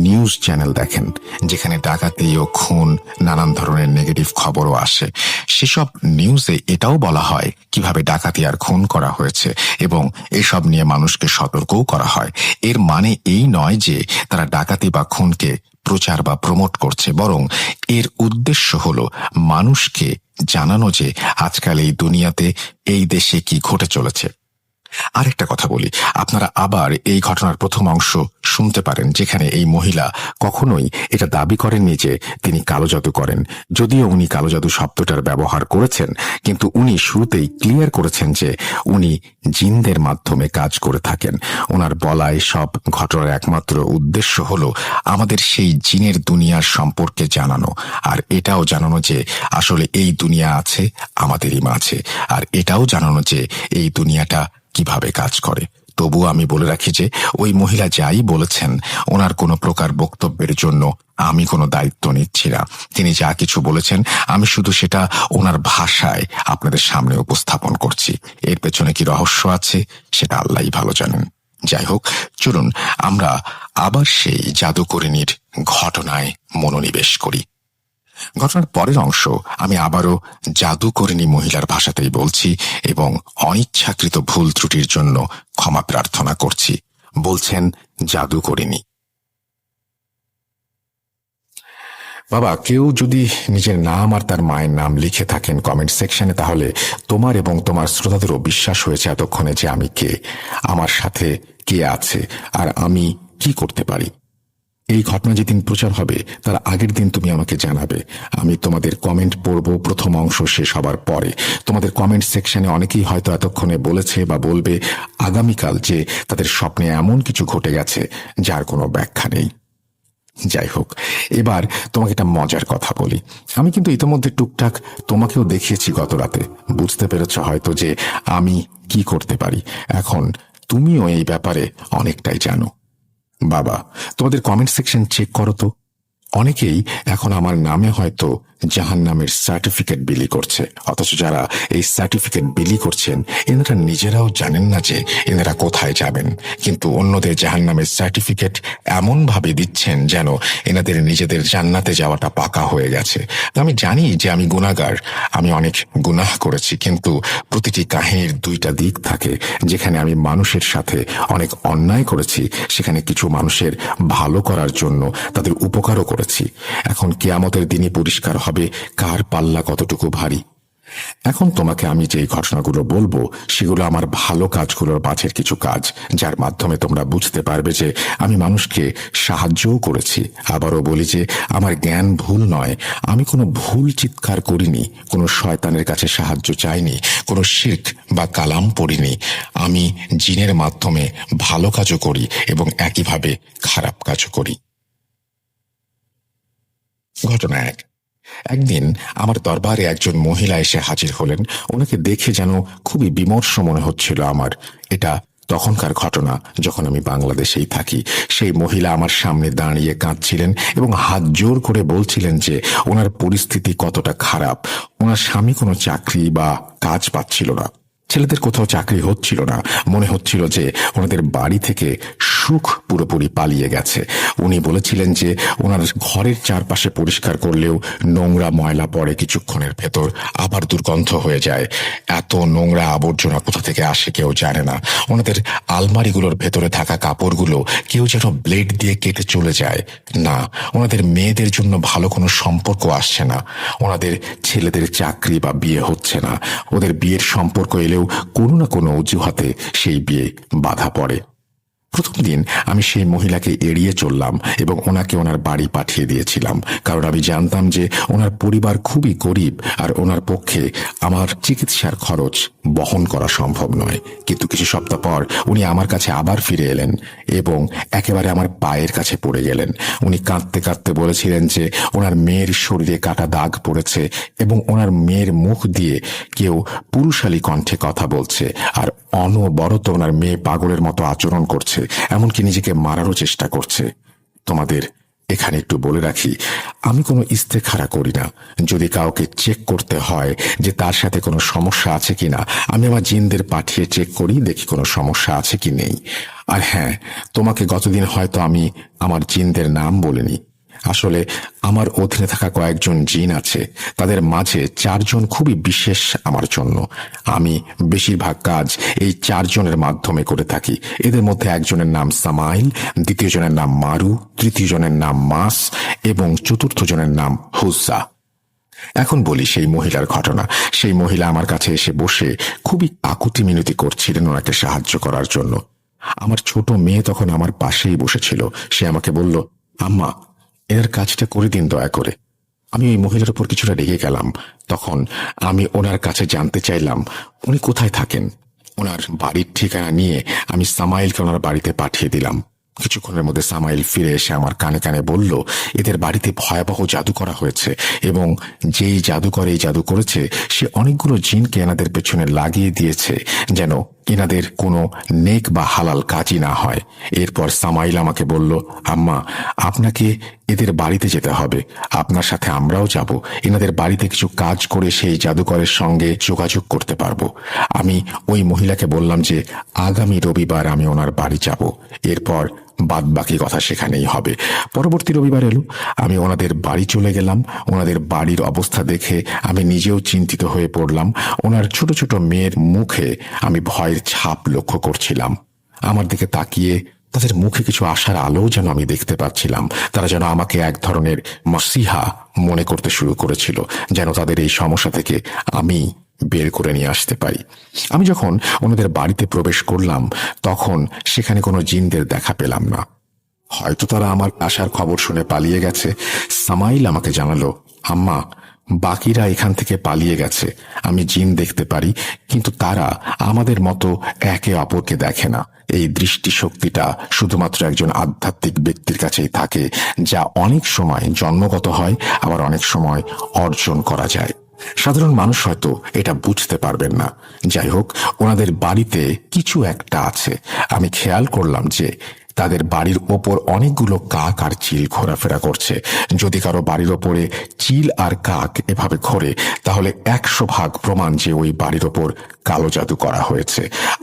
নিউজ চ্যানেল দেখেন যেখানে ডাকাতি ও খুন, নানান ধরনের নেগেটিভ খবরও আসে। সেসব নিউজে এটাও বলা হয় কিভাবে ডাকাতি আর খুন করা হয়েছে, এবং এসব নিয়ে মানুষকে সতর্কও করা হয়। এর মানে এই নয় যে তারা ডাকাতি বা খুনকে প্রচার বা প্রমোট করছে, বরং এর উদ্দেশ্য হলো মানুষকে জানানো যে আজকাল এই দুনিয়াতে, এই দেশে কি ঘটে চলেছে। আরেকটা কথা বলি, আপনারা আবার এই ঘটনার প্রথম অংশ শুনতে পারেন, যেখানে এই মহিলা কখনোই এটা দাবি করেননি যে তিনি কালো জাদু করেন। যদিও উনি কালো জাদু শব্দটার ব্যবহার করেছেন, কিন্তু উনি শুরুতেই ক্লিয়ার করেছেন যে উনি জিনদের মাধ্যমে কাজ করে থাকেন। ওনার বলায় সব ঘটনার একমাত্র উদ্দেশ্য হলো আমাদের সেই জিনের দুনিয়ার সম্পর্কে জানানো, আর এটাও জানানো যে আসলে এই দুনিয়া আছে আমাদেরই মাঝে, আর এটাও জানানো যে এই দুনিয়াটা কিভাবে কাজ করে। তবু আমি বলে রাখি যে ওই মহিলা যাই বলেছেন, ওনার কোনো প্রকার বক্তব্যের জন্য আমি কোনো দায়িত্ব নিচ্ছি না। তিনি যা কিছু বলেছেন আমি শুধু সেটা ওনার ভাষায় আপনাদের সামনে উপস্থাপন করছি। এর পেছনে কি রহস্য আছে সেটা আল্লাহই ভালো জানেন। যাই হোক, চলুন আমরা আবার সেই জাদুকরিনীর ঘটনায় মনোনিবেশ করি। ঘটনার পরের অংশ আমি আবারও জাদুকরিনী মহিলার ভাষাতেই বলছি এবং অনিচ্ছাকৃত ভুল ত্রুটির জন্য ক্ষমা প্রার্থনা করছি। বলছেন জাদুকরিনী: বাবা, কেউ যদি নিজের নাম আর তার মায়ের নাম লিখে থাকেন কমেন্ট সেকশনে, তাহলে তোমার এবং তোমার শ্রোতাদেরও বিশ্বাস হয়েছে এতক্ষণে যে আমি কে, আমার সাথে কে আছে, আর আমি কি করতে পারি। এই ঘটনা যেদিন প্রচার হবে তার আগের দিন তুমি আমাকে জানাবে। আমি তোমাদের কমেন্ট পড়ব প্রথম অংশ শেষ হবার পরে। তোমাদের কমেন্ট সেকশনে অনেকেই হয়তো এতক্ষণে বলেছে বা বলবে আগামীকাল যে তাদের স্বপ্নে এমন কিছু ঘটে গেছে যার কোনো ব্যাখ্যা নেই। যাই হোক, এবার তোমাকে একটা মজার কথা বলি। আমি কিন্তু ইতিমধ্যে টুকটাক তোমাকেও দেখিয়েছি গত রাতে। বুঝতে পেরেছ হয়তো যে আমি কি করতে পারি। এখন তুমিও এই ব্যাপারে অনেকটাই জানো। বাবা, তোমাদের কমেন্ট সেকশন চেক করো তো। অনেকেই এখন আমার নামে হয়তো জাহান্নামের সার্টিফিকেট বিলি করছে, অথচ যারা এই সার্টিফিকেট বিলি করছেন এনারা নিজেরাও জানেন না যে এনারা কোথায় যাবেন, কিন্তু অন্যদের জাহান্নামের সার্টিফিকেট এমন ভাবে দিচ্ছেন যেন এনাদের নিজেদের জান্নাতে যাওয়াটা পাকা হয়ে গেছে। আমি জানি যে আমি গুনাহগার, আমি অনেক গুনাহ করেছি, কিন্তু প্রতিটি কাহিনীর দুইটা দিক থাকে। যেখানে আমি মানুষের সাথে অনেক অন্যায় করেছি, সেখানে কিছু মানুষের ভালো করার জন্য তাদের উপকারও করেছি। এখন কিয়ামতের দিনই পরিষ্কার হবে কার পাল্লা কতটুকু ভারী। এখন তোমাকে আমি যে ঘটনাগুলো বলবো সেগুলো আমার ভালো কাজগুলোর মাঝের কিছু কাজ, যার মাধ্যমে তোমরা বুঝতে পারবে যে আমি মানুষকে সাহায্যও করেছি। আবারও বলি যে আমার জ্ঞান ভুল নয়, আমি কোনো ভুল চিৎকার করিনি, কোনো শয়তানের কাছে সাহায্য চাইনি, কোনো শিরক বা কালাম পড়িনি। আমি জিনের মাধ্যমে ভালো কাজও করি এবং একইভাবে খারাপ কাজও করি। ঘটনা এক। একদিন আমার দরবারে একজন মহিলা এসে হাজির হলেন। ওনাকে দেখে যেন খুবই বিমর্ষ মনে হচ্ছিল আমার। এটা তখনকার ঘটনা যখন আমি বাংলাদেশেই থাকি। সেই মহিলা আমার সামনে দাঁড়িয়ে কাঁদছিলেন এবং হাত জোর করে বলছিলেন যে ওনার পরিস্থিতি কতটা খারাপ। ওনার স্বামী কোনো চাকরি বা কাজ পাচ্ছিল না, ছেলেদের কোথাও চাকরি হচ্ছিল না। মনে হচ্ছিল যে ওনাদের বাড়ি থেকে সুখ পুরোপুরি পালিয়ে গেছে। উনি বলেছিলেন যে ওনার ঘরের চারপাশে পরিষ্কার করলেও নোংরা ময়লা পড়ে কিছুক্ষণের ভেতর, আবার দুর্গন্ধ হয়ে যায়। এত নোংরা আবর্জনা কোথা থেকে আসে কেউ জানে না। ওনাদের আলমারিগুলোর ভেতরে থাকা কাপড়গুলো কেউ যেন ব্লেড দিয়ে কেটে চলে যায়। না, ওনাদের মেয়েদের জন্য ভালো কোনো সম্পর্ক আসছে না। ওনাদের ছেলেদের চাকরি বা বিয়ে হচ্ছে না। ওদের বিয়ের সম্পর্ক এলেও কোনো না কোনো অজুহাতে সেই বিয়ে বাধা পড়ে। প্রথম দিন আমি সেই মহিলাকে এড়িয়ে চললাম এবং ওনাকে ওনার বাড়ি পাঠিয়ে দিয়েছিলাম, কারণ আমি জানতাম যে ওনার পরিবার খুবই গরিব আর ওনার পক্ষে আমার চিকিৎসার খরচ বহন করা সম্ভব নয়। কিন্তু কিছু সপ্তাহ পর উনি আমার কাছে আবার ফিরে এলেন এবং একেবারে আমার পায়ের কাছে পড়ে গেলেন। উনি কাঁদতে কাঁদতে বলেছিলেন যে ওনার মেয়ের শরীরে কাটা দাগ পড়েছে এবং ওনার মেয়ের মুখ দিয়ে কেউ পুরুষালী কণ্ঠে কথা বলছে, আর অনবরত ওনার মেয়ে পাগলের মতো আচরণ করছে, এমনকি নিজেকে মারারও চেষ্টা করছে। তোমাদের এখানে একটু বলে রাখি, আমি কোনো ইস্তেখারা করি না। যদি কাউকে চেক করতে হয় যে তার সাথে কোনো সমস্যা আছে কিনা, আমি আমার জিনদের পাঠিয়ে চেক করি, দেখি কোনো সমস্যা আছে কি নেই। আর হ্যাঁ, তোমাকে গতদিন হয়তো আমি আমার জিনদের নাম বলিনি। আসলে আমার অধীনে থাকা কয়েকজন জিন আছে, তাদের মাঝে 4 জন খুবই বিশেষ আমার জন্য। আমি বেশিরভাগ কাজ এই 4 জনের মাধ্যমে করে থাকি। এদের মধ্যে একজনের নাম সামাইল, দ্বিতীয় জনের নাম মারু, তৃতীয় জনের নাম মাস এবং চতুর্থ জনের নাম হুজ্জা। এখন বলি সেই মহিলার ঘটনা। সেই মহিলা আমার কাছে এসে বসে খুবই আকুতি মিনতি করছিলেন ওনাকে সাহায্য করার জন্য। আমার ছোট মেয়ে তখন আমার পাশেই বসেছিল। সে আমাকে বলল, আম্মা, এর কাজটা করে দিন দয়া করে। আমি ওই মহিলার উপর কিছুটা রেগে গেলাম। তখন আমি ওনার কাছে জানতে চাইলাম উনি কোথায় থাকেন। ওনার বাড়ির ঠিকানা নিয়ে আমি সামাইলকে ওনার বাড়িতে পাঠিয়ে দিলাম। কিছুক্ষণের মধ্যে সামাইল ফিরে এসে আমার কানে কানে বলল, এদের বাড়িতে ভয়াবহ জাদু করা হয়েছে এবং যেই জাদুকর এই জাদু করেছে সে অনেকগুলো জিনকে এনাদের পেছনে লাগিয়ে দিয়েছে যেন এনাদের কোনো নেক বা হালাল কাজই না হয়। এরপর সামাইল আমাকে বলল, আম্মা, আপনাকে এদের বাড়িতে যেতে হবে, আপনার সাথে আমরাও যাব। এনাদের বাড়িতে কিছু কাজ করে সেই জাদুকরের সঙ্গে যোগাযোগ করতে পারবো। আমি ওই মহিলাকে বললাম যে আগামী রবিবার আমি ওনার বাড়ি যাব, এরপর বাদ বাকি কথা সেখানেই হবে। পরবর্তী রবিবার এলো, আমি ওনাদের বাড়ি চলে গেলাম। ওনাদের বাড়ির অবস্থা দেখে আমি নিজেও চিন্তিত হয়ে পড়লাম। ওনার ছোট ছোট মেয়ের মুখে আমি ভয়ের ছাপ লক্ষ্য করছিলাম। আমার দিকে তাকিয়ে তাদের মুখে কিছু আশার আলোও যেন আমি দেখতে পাচ্ছিলাম। তারা যেন আমাকে এক ধরনের মসিহা মনে করতে শুরু করেছিল, যেন তাদের এই সমস্যা থেকে আমি বের করে নিয়ে আসতে পারি। আমি যখন ওনাদের বাড়িতে প্রবেশ করলাম তখন সেখানে কোনো জিনদের দেখা পেলাম না। হয়তো তারা আমার আসার খবর শুনে পালিয়ে গেছে। সামাইল আমাকে জানালো, আম্মা, বাকিরা এখান থেকে পালিয়ে গেছে। আমি জিন দেখতে পারি, কিন্তু তারা আমাদের মতো একে অপরকে দেখে না। এই দৃষ্টিশক্তিটা শুধুমাত্র একজন আধ্যাত্মিক ব্যক্তির কাছেই থাকে, যা অনেক সময় জন্মগত হয়, আবার অনেক সময় অর্জন করা যায়। সাধারণ মানুষ হয়তো এটা বুঝতে পারবেন না। যাই হোক, ওনাদের বাড়িতে কিছু একটা আছে। আমি খেয়াল করলাম যে তাদের বাড়ির ওপর অনেকগুলো কাক আর চিল ঘোরাফেরা করছে। যদি কারো বাড়ির ওপরে চিল আর কাক এভাবে ঘোরে তাহলে 100% প্রমাণ যে ওই বাড়ির ওপর কালো জাদু করা হয়েছে।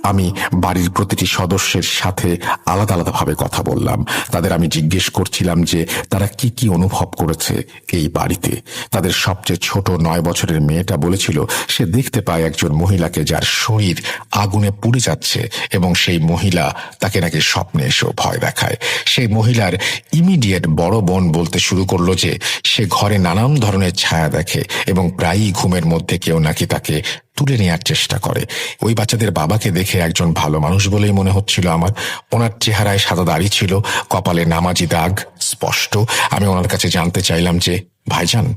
আমি বাড়ির প্রতিটি সদস্যের সাথে আলাদা আলাদাভাবে কথা বললাম। তাদের আমি জিজ্ঞেস করছিলাম যে তারা কি কি অনুভব করেছে এই বাড়িতে। তাদের সবচেয়ে ছোট 9 বছরের মেয়েটা বলেছিল সে দেখতে পায় একজন মহিলাকে যার শরীর আগুনে পুড়ে যাচ্ছে এবং সেই মহিলা তাকে নাকি স্বপ্নে এসেও ভয় দেখায়। সেই মহিলার ইমিডিয়েট বড় বোন বলতে শুরু করলো যে সে ঘরে নানান ধরনের ছায়া দেখে এবং প্রায়ই ঘুমের মধ্যে কেউ নাকি তাকে তুলে নেওয়ার চেষ্টা করে। ওই বাচ্চাদের বাবাকে দেখে একজন ভালো মানুষ বলেই মনে হচ্ছিল আমার। ওনার চেহারায় সাদা দাড়ি ছিল, কপালে নামাজি দাগ স্পষ্ট। আমি ওনার কাছে জানতে চাইলাম যে ভাইজান,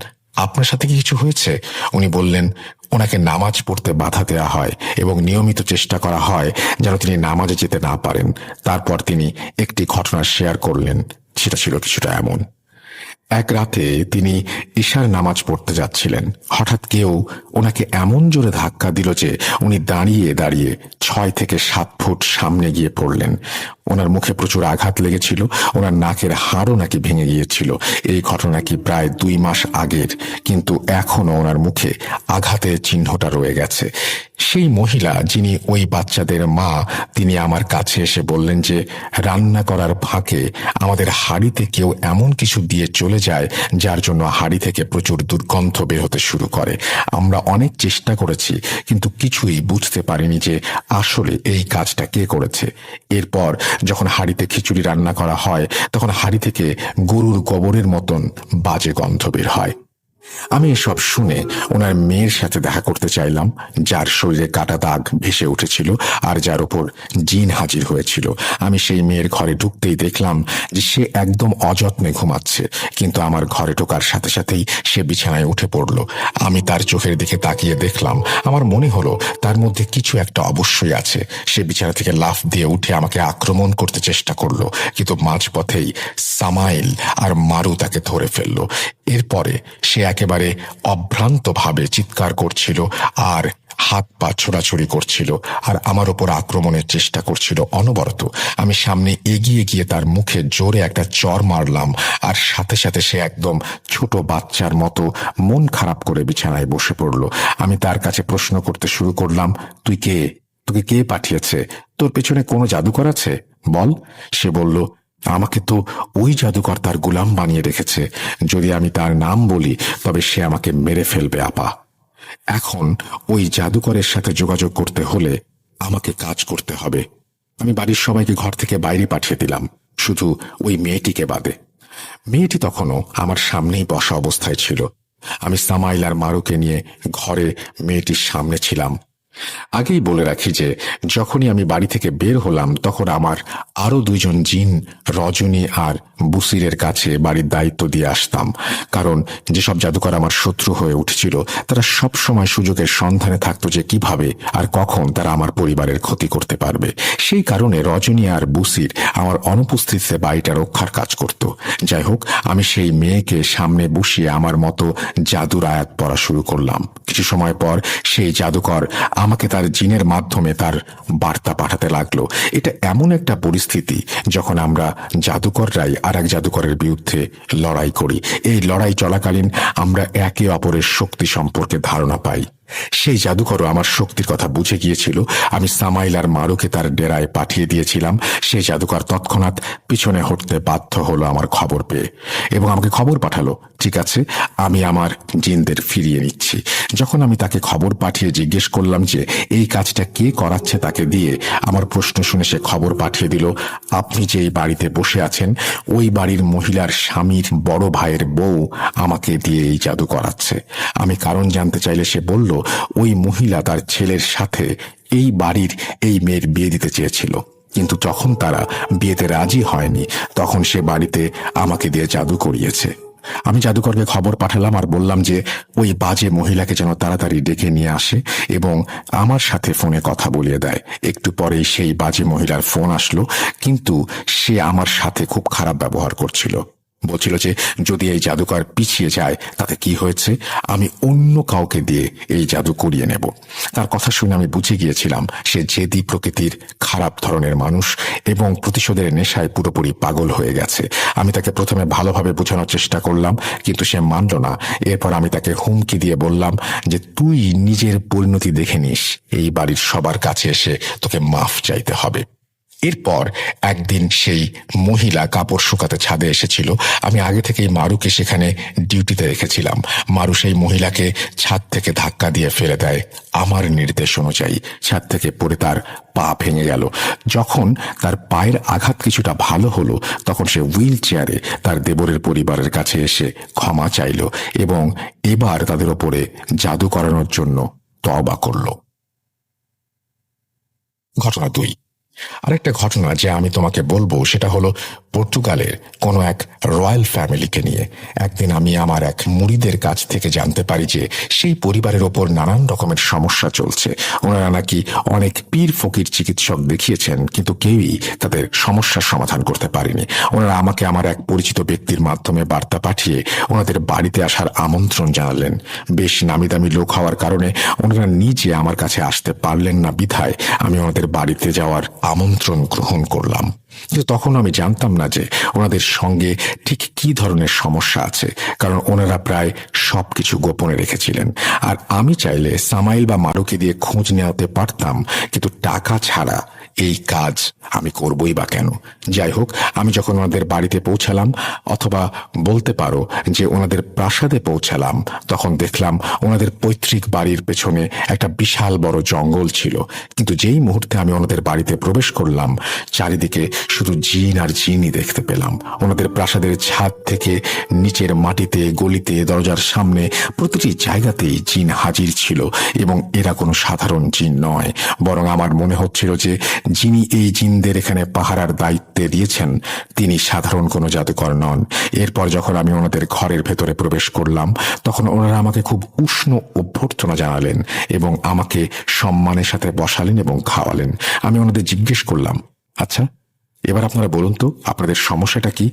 আপনার সাথে কি কিছু হয়েছে? উনি বললেন ওনাকে নামাজ পড়তে বাধা দেওয়া হয় এবং নিয়মিত চেষ্টা করা হয় যেন তিনি নামাজে যেতে না পারেন। তারপর তিনি একটি ঘটনা শেয়ার করলেন। সেটা ছিল কিছুটা এমন। এক রাতে তিনি ঈশার নামাজ পড়তে যাচ্ছিলেন। হঠাৎ কেউ ওনাকে এমন জোরে ধাক্কা দিল যে উনি দাঁড়িয়ে দাঁড়িয়ে 6 থেকে 7 ফুট সামনে গিয়ে পড়লেন। ওনার মুখে প্রচুর আঘাত লেগেছিল। ওনার নাকের হাড়ও নাকি ভেঙে গিয়েছিল। এই ঘটনা কি প্রায় 2 মাস আগের, কিন্তু এখনো ওনার মুখে আঘাতের চিহ্নটা রয়ে গেছে। সেই মহিলা যিনি ওই বাচ্চাদের মা, তিনি আমার কাছে এসে বললেন যে রান্না করার ফাঁকে আমাদের হাঁড়িতে কেউ এমন কিছু দিয়ে চলে যায় যার জন্য হাঁড়ি থেকে প্রচুর দুর্গন্ধ বের হতে শুরু করে। আমরা অনেক চেষ্টা করেছি কিন্তু কিছুই বুঝতে পারিনি যে আসলে এই কাজটা কে করেছে। এরপর যখন হাঁড়িতে খিচুড়ি রান্না করা হয় তখন হাঁড়ি থেকে গরুর গোবরের মতন বাজে গন্ধ বের হয়। আমি এসব শুনে ওনার মেয়ের সাথে দেখা করতে চাইলাম, যার শরীরে কাটা দাগ ভেসে উঠেছিল আর যার উপর জিন হাজির হয়েছিল। আমি সেই মেয়ের ঘরে ঢুকতেই দেখলাম যে সে একদম অযত্নে ঘুমাচ্ছে, কিন্তু আমার ঘরে ঢোকার সাথে সাথেই সে বিছানায় উঠে পড়ল। আমি তার চোখের দিকে তাকিয়ে দেখলাম, আমার মনে হলো তার মধ্যে কিছু একটা অবশ্যই আছে। সে বিছানা থেকে লাফ দিয়ে উঠে আমাকে আক্রমণ করতে চেষ্টা করলো, কিন্তু মাঝপথেই সামাইল আর মারু তাকে ধরে ফেলল। এরপরে সে একেবারে অভ্রান্তভাবে চিৎকার করছিল আর হাত পা ছোড়াছুড়ি করছিল আর আমার ওপর আক্রমণের চেষ্টা করছিল অনবরত। আমি সামনে এগিয়ে গিয়ে তার মুখে জোরে একটা চড় মারলাম আর সাথে সাথে সে একদম ছোট বাচ্চার মতো মন খারাপ করে বিছানায় বসে পড়ল। আমি তার কাছে প্রশ্ন করতে শুরু করলাম, তুই কে? তোকে কে পাঠিয়েছে? তোর পেছনে কোনো জাদুকর আছে? বল। সে বলল, আমাকে তো ওই জাদুকর তার গোলাম বানিয়ে রেখেছে। যদি আমি তার নাম বলি তবে সে আমাকে মেরে ফেলবে আপা। এখন ওই জাদুকরের সাথে যোগাযোগ করতে হলে আমাকে কাজ করতে হবে। আমি বাড়ির সবাইকে ঘর থেকে বাইরে পাঠিয়ে দিলাম, শুধু ওই মেয়েটিকে বাদে। মেয়েটি তখনও আমার সামনেই বসা অবস্থায় ছিল। আমি সামাইল আর মারুকে নিয়ে ঘরে মেয়েটির সামনে ছিলাম। আগেই বলে রাখি যে যখনই আমি বাড়ি থেকে বের হলাম তখন আমার আরো দুইজন জিন রজনী আর বুসিরের কাছে বাড়ির দায়িত্ব দিয়ে আসতাম, কারণ যেসব জাদুকর আমার শত্রু হয়ে উঠেছিল তারা সব সময় সুযোগের সন্ধানে থাকতো যে কিভাবে আর কখন তারা আমার পরিবারের ক্ষতি করতে পারবে। সেই কারণে রজনী আর বুসির আমার অনুপস্থিতিতে বাড়িটা রক্ষার কাজ করত। যাই হোক, আমি সেই মেয়েকে সামনে বসিয়ে আমার মতো জাদুর আয়াত পড়া শুরু করলাম। কিছু সময় পর সেই জাদুকর আমাকে তার জিনের মাধ্যমে তার বার্তা পাঠাতে লাগলো। এটা এমন একটা পরিস্থিতি যখন আমরা জাদুকররাই আর এক জাদুকরের বিরুদ্ধে লড়াই করি। এই লড়াই চলাকালীন আমরা একে অপরের শক্তি সম্পর্কে ধারণা পাই। সেই জাদুকরও আমার শক্তির কথা বুঝে গিয়েছিল। আমি সামাইল আর মারুকে তার ডেরায় পাঠিয়ে দিয়েছিলাম। সেই জাদুকর তৎক্ষণাৎ পিছনে হটতে বাধ্য হলো আমার খবর পেয়ে এবং আমাকে খবর পাঠালো, ঠিক আছে, আমি আমার জিনদের ফিরিয়ে নিচ্ছি। যখন আমি তাকে খবর পাঠিয়ে জিজ্ঞেস করলাম যে এই কাজটা কে করাচ্ছে তাকে দিয়ে, আমার প্রশ্ন শুনে সে খবর পাঠিয়ে দিল, আপনি যে এই বাড়িতে বসে আছেন ওই বাড়ির মহিলার স্বামীর বড় ভাইয়ের বউ আমাকে দিয়ে এই জাদু করাচ্ছে। আমি কারণ জানতে চাইলে সে বলল ওই মহিলা তার ছেলের সাথে এই বাড়ির এই মেয়ের বিয়ে দিতে চেয়েছিল, কিন্তু যখন তারা বিয়েতে রাজি হয়নি তখন সে বাড়িতে আমাকে দিয়ে জাদু করিয়েছে। আমি জাদুকরকে খবর পাঠালাম আর বললাম যে ওই বাজে মহিলাকে যেন তাড়াতাড়ি ডেকে নিয়ে আসে এবং আমার সাথে ফোনে কথা বলিয়ে দেয়। একটু পরেই সেই বাজে মহিলার ফোন আসলো, কিন্তু সে আমার সাথে খুব খারাপ ব্যবহার করছিল। বলছিল যে যদি এই জাদুকর পিছিয়ে যায় তাতে কি হয়েছে, আমি অন্য কাউকে দিয়ে এই জাদু করিয়ে নেব। তার কথা শুনে আমি বুঝে গিয়েছিলাম সে জেদি প্রকৃতির খারাপ ধরনের মানুষ এবং প্রতিশোধের নেশায় পুরোপুরি পাগল হয়ে গেছে। আমি তাকে প্রথমে ভালোভাবে বোঝানোর চেষ্টা করলাম, কিন্তু সে মানল না। এরপর আমি তাকে হুমকি দিয়ে বললাম যে তুই নিজের পরিণতি দেখে নিস, এই বাড়ির সবার কাছে এসে তোকে মাফ চাইতে হবে। এরপর একদিন সেই মহিলা কাপড় শুকাতে ছাদে এসেছিল। আমি আগে থেকেই মারুকে সেখানে ডিউটিতে রেখেছিলাম। মারু সেই মহিলাকে ছাদ থেকে ধাক্কা দিয়ে ফেলে দেয়। আমার নির্দেশ অনুযায়ী ছাদ থেকে পড়ে তার পা ভেঙে গেল। যখন তার পায়ের আঘাত কিছুটা ভালো হলো তখন সে হুইল চেয়ারে তার দেবরের পরিবারের কাছে এসে ক্ষমা চাইল এবং এবার তাদের ওপরে জাদু করানোর জন্য তওবা করল। ঘটনা 2। আরেকটা ঘটনা যে আমি তোমাকে বলবো সেটা হলো পর্তুগালের কোনো এক রয়্যাল ফ্যামিলিকে নিয়ে। একদিন আমি আমার এক মুরিদের কাছ থেকে জানতে পারি যে সেই পরিবারের ওপর নানান রকমের সমস্যা চলছে। ওনারা নাকি অনেক পীর ফকির চিকিৎসক দেখিয়েছেন, কিন্তু কেউই তাদের সমস্যার সমাধান করতে পারেনি। ওনারা আমাকে আমার এক পরিচিত ব্যক্তির মাধ্যমে বার্তা পাঠিয়ে ওনাদের বাড়িতে আসার আমন্ত্রণ জানালেন। বেশ নামি দামি লোক হওয়ার কারণে ওনারা নিজে আমার কাছে আসতে পারলেন না, বিধায় আমি ওনাদের বাড়িতে যাওয়ার আমন্ত্রণ গ্রহণ করলাম। কিন্তু তখন আমি জানতাম না যে ওনাদের সঙ্গে ঠিক কি ধরনের সমস্যা আছে, কারণ ওনারা প্রায় সবকিছু গোপনে রেখেছিলেন। আর আমি চাইলে সামাইল বা মারুকে দিয়ে খোঁজ নেওয়াতে পারতাম, কিন্তু টাকা ছাড়া এই কাজ আমি করবই বা কেন। যাই হোক, আমি যখন ওনাদের বাড়িতে পৌঁছালাম, অথবা বলতে পারো যে ওনাদের প্রাসাদে পৌঁছালাম, তখন দেখলাম ওনাদের পৈতৃক বাড়ির পেছনে একটা বিশাল বড় জঙ্গল ছিল। কিন্তু যেই মুহূর্তে আমি ওনাদের বাড়িতে প্রবেশ করলাম চারিদিকে শুধু জিন আর জিনই দেখতে পেলাম। ওনাদের প্রাসাদের ছাদ থেকে নিচের মাটিতে, গলিতে, দরজার সামনে প্রতিটি জায়গাতেই জিন হাজির ছিল এবং এরা কোনো সাধারণ জিন নয়, বরং আমার মনে হচ্ছিল যে যিনি এই জিনদের এখানে পাহারার দায়িত্বে দিয়েছেন তিনি সাধারণ কোনো জাদুকর নন। এরপর যখন আমি ওনাদের ঘরের ভেতরে প্রবেশ করলাম তখন ওনারা আমাকে খুব উষ্ণ অভ্যর্থনা জানালেন এবং আমাকে সম্মানের সাথে বসালেন এবং খাওয়ালেন। আমি ওনাদের জিজ্ঞেস করলাম, আচ্ছা এবার আপনারা বলুন তো আপনাদের সমস্যাটা কি,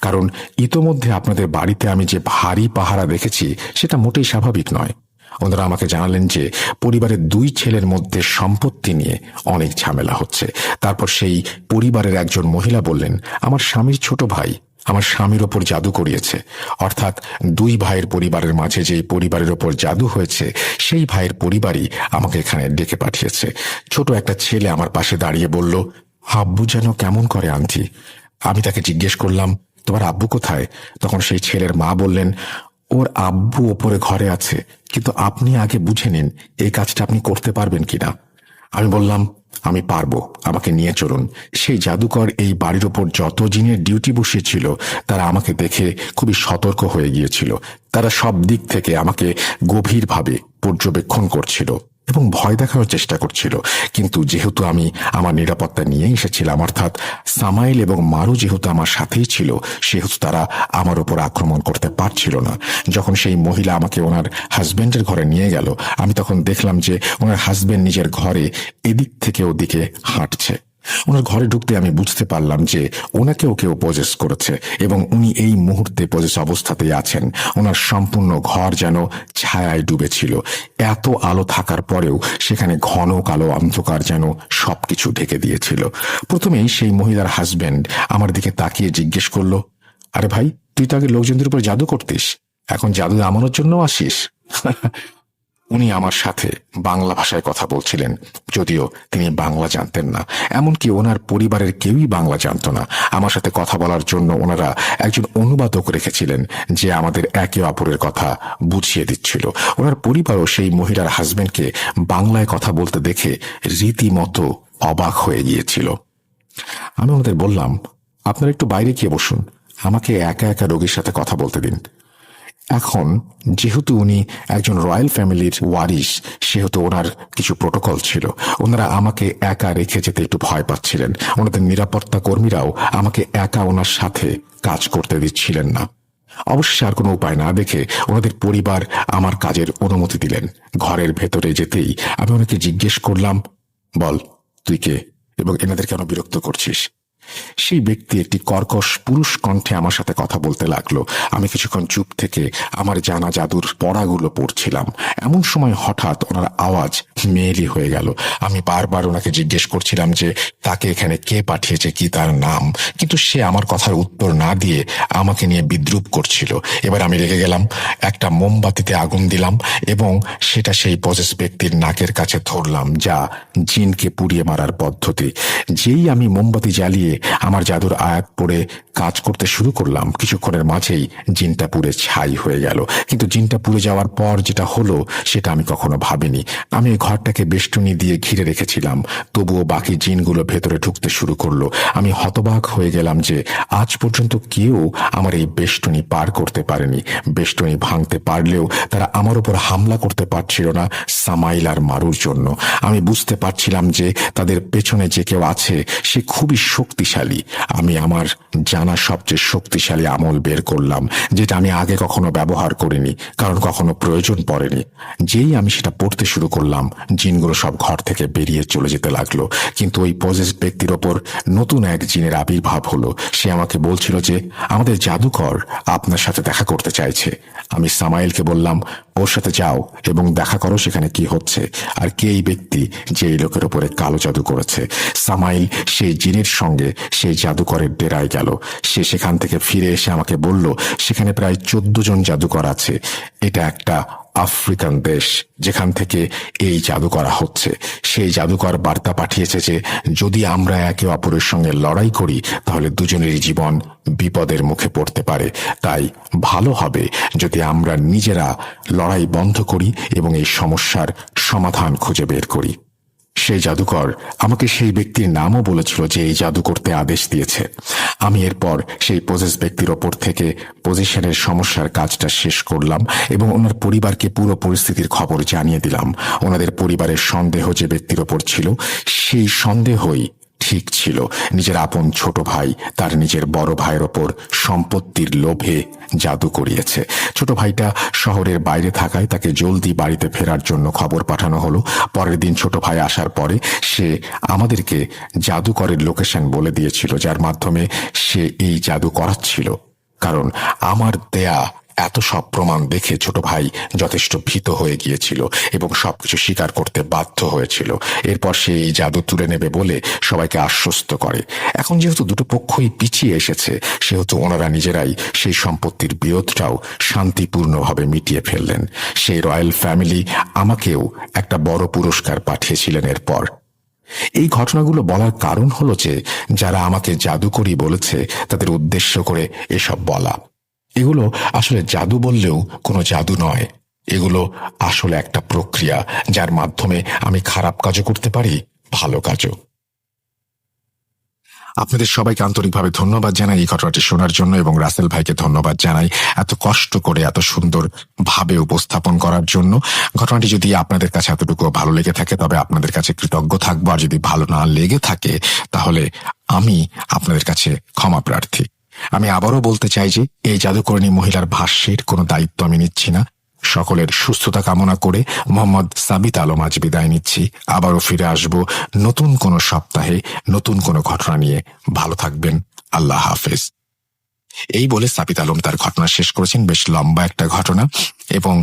কারণ ইতোমধ্যে আপনাদের বাড়িতে আমি যে ভারী পাহারা দেখেছি সেটা মোটেই স্বাভাবিক নয়। ওনারা আমাকে জানালেন যে পরিবারের 2 ছেলের মধ্যে সম্পত্তি নিয়ে অনেক ঝামেলা হচ্ছে। তারপর সেই পরিবারের একজন মহিলা বললেন, আমার স্বামীর ছোট ভাই আমার স্বামীর ওপর জাদু করিয়েছে, অর্থাৎ 2 ভাইয়ের পরিবারের মাঝে যেই পরিবারের ওপর জাদু হয়েছে সেই ভাইয়ের পরিবারই আমাকে এখানে ডেকে পাঠিয়েছে। ছোট একটা ছেলে আমার পাশে দাঁড়িয়ে বলল, আব্বু যেন কেমন করে আন্টি। আমি তাকে জিজ্ঞেস করলাম, তোমার আব্বু কোথায়? তখন সেই ছেলের মা বললেন, ওর আব্বু ওপরে ঘরে আছে, কিন্তু আপনি আগে বুঝে নিন এই কাজটা আপনি করতে পারবেন কিনা। আমি বললাম, আমি পারবো, আমাকে নিয়ে চলুন। সেই জাদুকর এই বাড়ির ওপর যত জিনের ডিউটি বসিয়েছিল তারা আমাকে দেখে খুবই সতর্ক হয়ে গিয়েছিল। তারা সব দিক থেকে আমাকে গভীরভাবে পর্যবেক্ষণ করছিল এবং ভয় দেখানোর চেষ্টা করছিল। কিন্তু যেহেতু আমি আমার নিরাপত্তা নিয়ে এসেছিলাম, অর্থাৎ সামাইল এবং মারু যেহেতু আমার সাথেই ছিল, সেহেতু তারা আমার উপর আক্রমণ করতে পারছিল না। যখন সেই মহিলা আমাকে ওনার হাজবেন্ডের ঘরে নিয়ে গেল, আমি তখন দেখলাম যে ওনার হাজবেন্ড নিজের ঘরে এদিক থেকে ওদিকে হাঁটছে। ওনার ঘরে ঢুকতে আমি বুঝতে পারলাম যে ওনাকেও কেউ পজেস করেছে এবং উনি এই মুহূর্তে পজেস অবস্থাতেই আছেন। ওনার সম্পূর্ণ ঘর যেন ছায়ায় ডুবেছিল। এত আলো থাকার পরেও সেখানে ঘন কালো অন্ধকার যেন সবকিছু ঢেকে দিয়েছিল। প্রথমেই সেই মহিলার হাজবেন্ড আমার দিকে তাকিয়ে জিজ্ঞেস করলো, আরে ভাই, তুই তো আগে লোকজনদের উপর জাদু করতিস, এখন জাদু নামানোর জন্য আসিস? উনি আমার সাথে বাংলা ভাষায় কথা বলছিলেন, যদিও তিনি বাংলা জানতেন না। এমনকি ওনার পরিবারের কেউই বাংলা জানত না। আমার সাথে কথা বলার জন্য ওনারা একজন অনুবাদক রেখেছিলেন যে আমাদের একে অপরের কথা বুঝিয়ে দিচ্ছিল। ওনার পরিবারও সেই মহিলার হাজবেন্ডকে বাংলায় কথা বলতে দেখে রীতিমতো অবাক হয়ে গিয়েছিল। আমি ওনাদের বললাম, আপনারা একটু বাইরে গিয়ে বসুন, আমাকে একা একা রোগীর সাথে কথা বলতে দিন। এখন যেহেতু উনি একজন রয়্যাল ফ্যামিলির ওয়ারিশ, সেহেতু ওনার কিছু প্রোটোকল ছিল। ওনারা আমাকে একা রেখে যেতে একটু ভয় পাচ্ছিলেন। ওনাদের নিরাপত্তা কর্মীরাও আমাকে একা ওনার সাথে কাজ করতে দিচ্ছিলেন না। অবশ্যই আর কোনো উপায় না দেখে ওনাদের পরিবার আমার কাজের অনুমতি দিলেন। ঘরের ভেতরে যেতেই আমি ওনাকে জিজ্ঞেস করলাম, বল তুই কে এবং এনাদের কেন বিরক্ত করছিস? সেই ব্যক্তি একটি কর্কশ পুরুষ কণ্ঠে আমার সাথে কথা বলতে লাগলো। আমি কিছুক্ষণ চুপ থেকে আমার জানা জাদুর পড়াগুলো পড়ছিলাম। এমন সময় হঠাৎ ওনার আওয়াজ মেয়েলি হয়ে গেল। আমি বারবার ওনাকে জিজ্ঞেস করছিলাম যে তাকে এখানে কে পাঠিয়েছে, কি তার নাম, কিন্তু সে আমার কথার উত্তর না দিয়ে আমাকে নিয়ে বিদ্রূপ করছিল। এবার আমি রেগে গেলাম, একটা মোমবাতিতে আগুন দিলাম এবং সেটা সেই পজেস ব্যক্তির নাকের কাছে ধরলাম, যা জিনকে পুড়িয়ে মারার পদ্ধতি। যেই আমি মোমবাতি জ্বালিয়ে আমার জাদুর আয়াত পড়ে কাজ করতে শুরু করলাম, কিছুক্ষণের মাঝেই জিনটা পুড়ে ছাই হয়ে গেল। কিন্তু জিনটা পুড়ে যাওয়ার পর যেটা হলো সেটা আমি কখনো ভাবিনি। আমি এই ঘরটাকে বেষ্টনী দিয়ে ঘিরে রেখেছিলাম, তবুও বাকি জিনগুলো ভেতরে ঢুকতে শুরু করলো। আমি হতবাক হয়ে গেলাম যে আজ পর্যন্ত কেউ আমার এই বেষ্টনী পার করতে পারেনি। বেষ্টনী ভাঙতে পারলেও তারা আমার উপর হামলা করতে পারছিল না সামাইল আর মারুর জন্য। আমি বুঝতে পারছিলাম যে তাদের পেছনে যে কেউ আছে সে খুবই শক্তিশালী। আমি আমার জানা সবচেয়ে শক্তিশালী আমল বের করলাম, যেটা আমি আগে কখনো ব্যবহার করিনি, কারণ কখনো প্রয়োজন পড়েনি। যেই আমি সেটা পড়তে শুরু করলাম, জিনগুলো সব ঘর থেকে বেরিয়ে চলে যেতে লাগলো। কিন্তু ওই পজেস ব্যক্তির ওপর নতুন এক জিনের আবির্ভাব হলো। সে আমাকে বলছিল যে আমাদের জাদুকর আপনার সাথে দেখা করতে চাইছে। আমি সামাইলকে বললাম, ওর সাথে যাও এবং দেখা করো সেখানে কি হচ্ছে আর কে এই ব্যক্তি যে এই লোকের উপরে কালো জাদু করেছে। সামাইল সেই জিনের সঙ্গে সেই জাদুকরের ডেরায় গেল। সে সেখান থেকে ফিরে এসে আমাকে বলল সেখানে প্রায় 14 জন জাদুকর আছে। এটা একটা আফ্রিকান দেশ যেখান থেকে এই জাদু করা হচ্ছে। সেই জাদুকর বার্তা পাঠিয়েছে যে যদি আমরা একে অপরের সঙ্গে লড়াই করি তাহলে দুজনেরই জীবন বিপদের মুখে পড়তে পারে। তাই ভালো হবে যদি আমরা নিজেরা লড়াই বন্ধ করি এবং এই সমস্যার সমাধান খুঁজে বের করি। সেই জাদুকর আমাকে সেই ব্যক্তির নামও বলেছিল যে এই জাদু করতে আদেশ দিয়েছে। আমি এরপর সেই পজেস ব্যক্তির ওপর থেকে পজিশনের সমস্যার কাজটা শেষ করলাম এবং ওনার পরিবারকে পুরো পরিস্থিতির খবর জানিয়ে দিলাম। ওনাদের পরিবারের সন্দেহ যে ব্যক্তির ওপর ছিল, সেই সন্দেহই ঠিক ছিল। নিজের আপন ছোট ভাই তার নিজের বড় ভাইয়ের ওপর সম্পত্তির লোভে জাদু করিয়েছে। ছোট ভাইটা শহরের বাইরে থাকায় তাকে জলদি বাড়িতে ফেরার জন্য খবর পাঠানো হলো। পরের দিন ছোট ভাই আসার পরে সে আমাদেরকে জাদুকরের লোকেশন বলে দিয়েছিল, যার মাধ্যমে সে এই জাদু করাচ্ছিল। কারণ আমার দেয়া এত সব প্রমাণ দেখে ছোট ভাই যথেষ্ট ভীত হয়ে গিয়েছিল এবং সবকিছু স্বীকার করতে বাধ্য হয়েছিল। এরপর সে এই জাদু তুলে নেবে বলে সবাইকে আশ্বস্ত করে। এখন যেহেতু দুটো পক্ষই পিছিয়ে এসেছে, সেহেতু ওনারা নিজেরাই সেই সম্পত্তির বিরোধটাও শান্তিপূর্ণভাবে মিটিয়ে ফেললেন। সেই রয়্যাল ফ্যামিলি আমাকেও একটা বড় পুরস্কার পাঠিয়েছিলেন। এরপর এই ঘটনাগুলো বলার কারণ হলো যে যারা আমাকে জাদুকরি বলেছে তাদের উদ্দেশ্য করে এসব বলা। এগুলো আসলে জাদু বললেও কোনো জাদু নয়। এগুলো আসলে একটা প্রক্রিয়া যার মাধ্যমে আমি খারাপ কাজও করতে পারি, ভালো কাজও। আপনাদের সবাইকে আন্তরিকভাবে ধন্যবাদ জানাই এই ঘটনাটি শোনার জন্য, এবং রাসেল ভাইকে ধন্যবাদ জানাই এত কষ্ট করে এত সুন্দর ভাবে উপস্থাপন করার জন্য। ঘটনাটি যদি আপনাদের কাছে এতটুকু ভালো লেগে থাকে তবে আপনাদের কাছে কৃতজ্ঞ থাকবো, আর যদি ভালো না লেগে থাকে তাহলে আমি আপনাদের কাছে ক্ষমা প্রার্থী। আমি আবারও বলতে চাই যে এই জাদুকরণী মহিলার ভাষ্যের কোনো দায়িত্ব আমি নিচ্ছি না। সকলের সুস্থতা কামনা করে মোহাম্মদ সাবিত আলম আজ বিদায় নিচ্ছি। আবারও ফিরে আসব নতুন কোনো সপ্তাহে নতুন কোনো ঘটনা নিয়ে। ভালো থাকবেন। আল্লাহ হাফেজ। এই বলে সাবিত আলম তার ঘটনা শেষ করেছেন। বেশ লম্বা একটা ঘটনা, এবং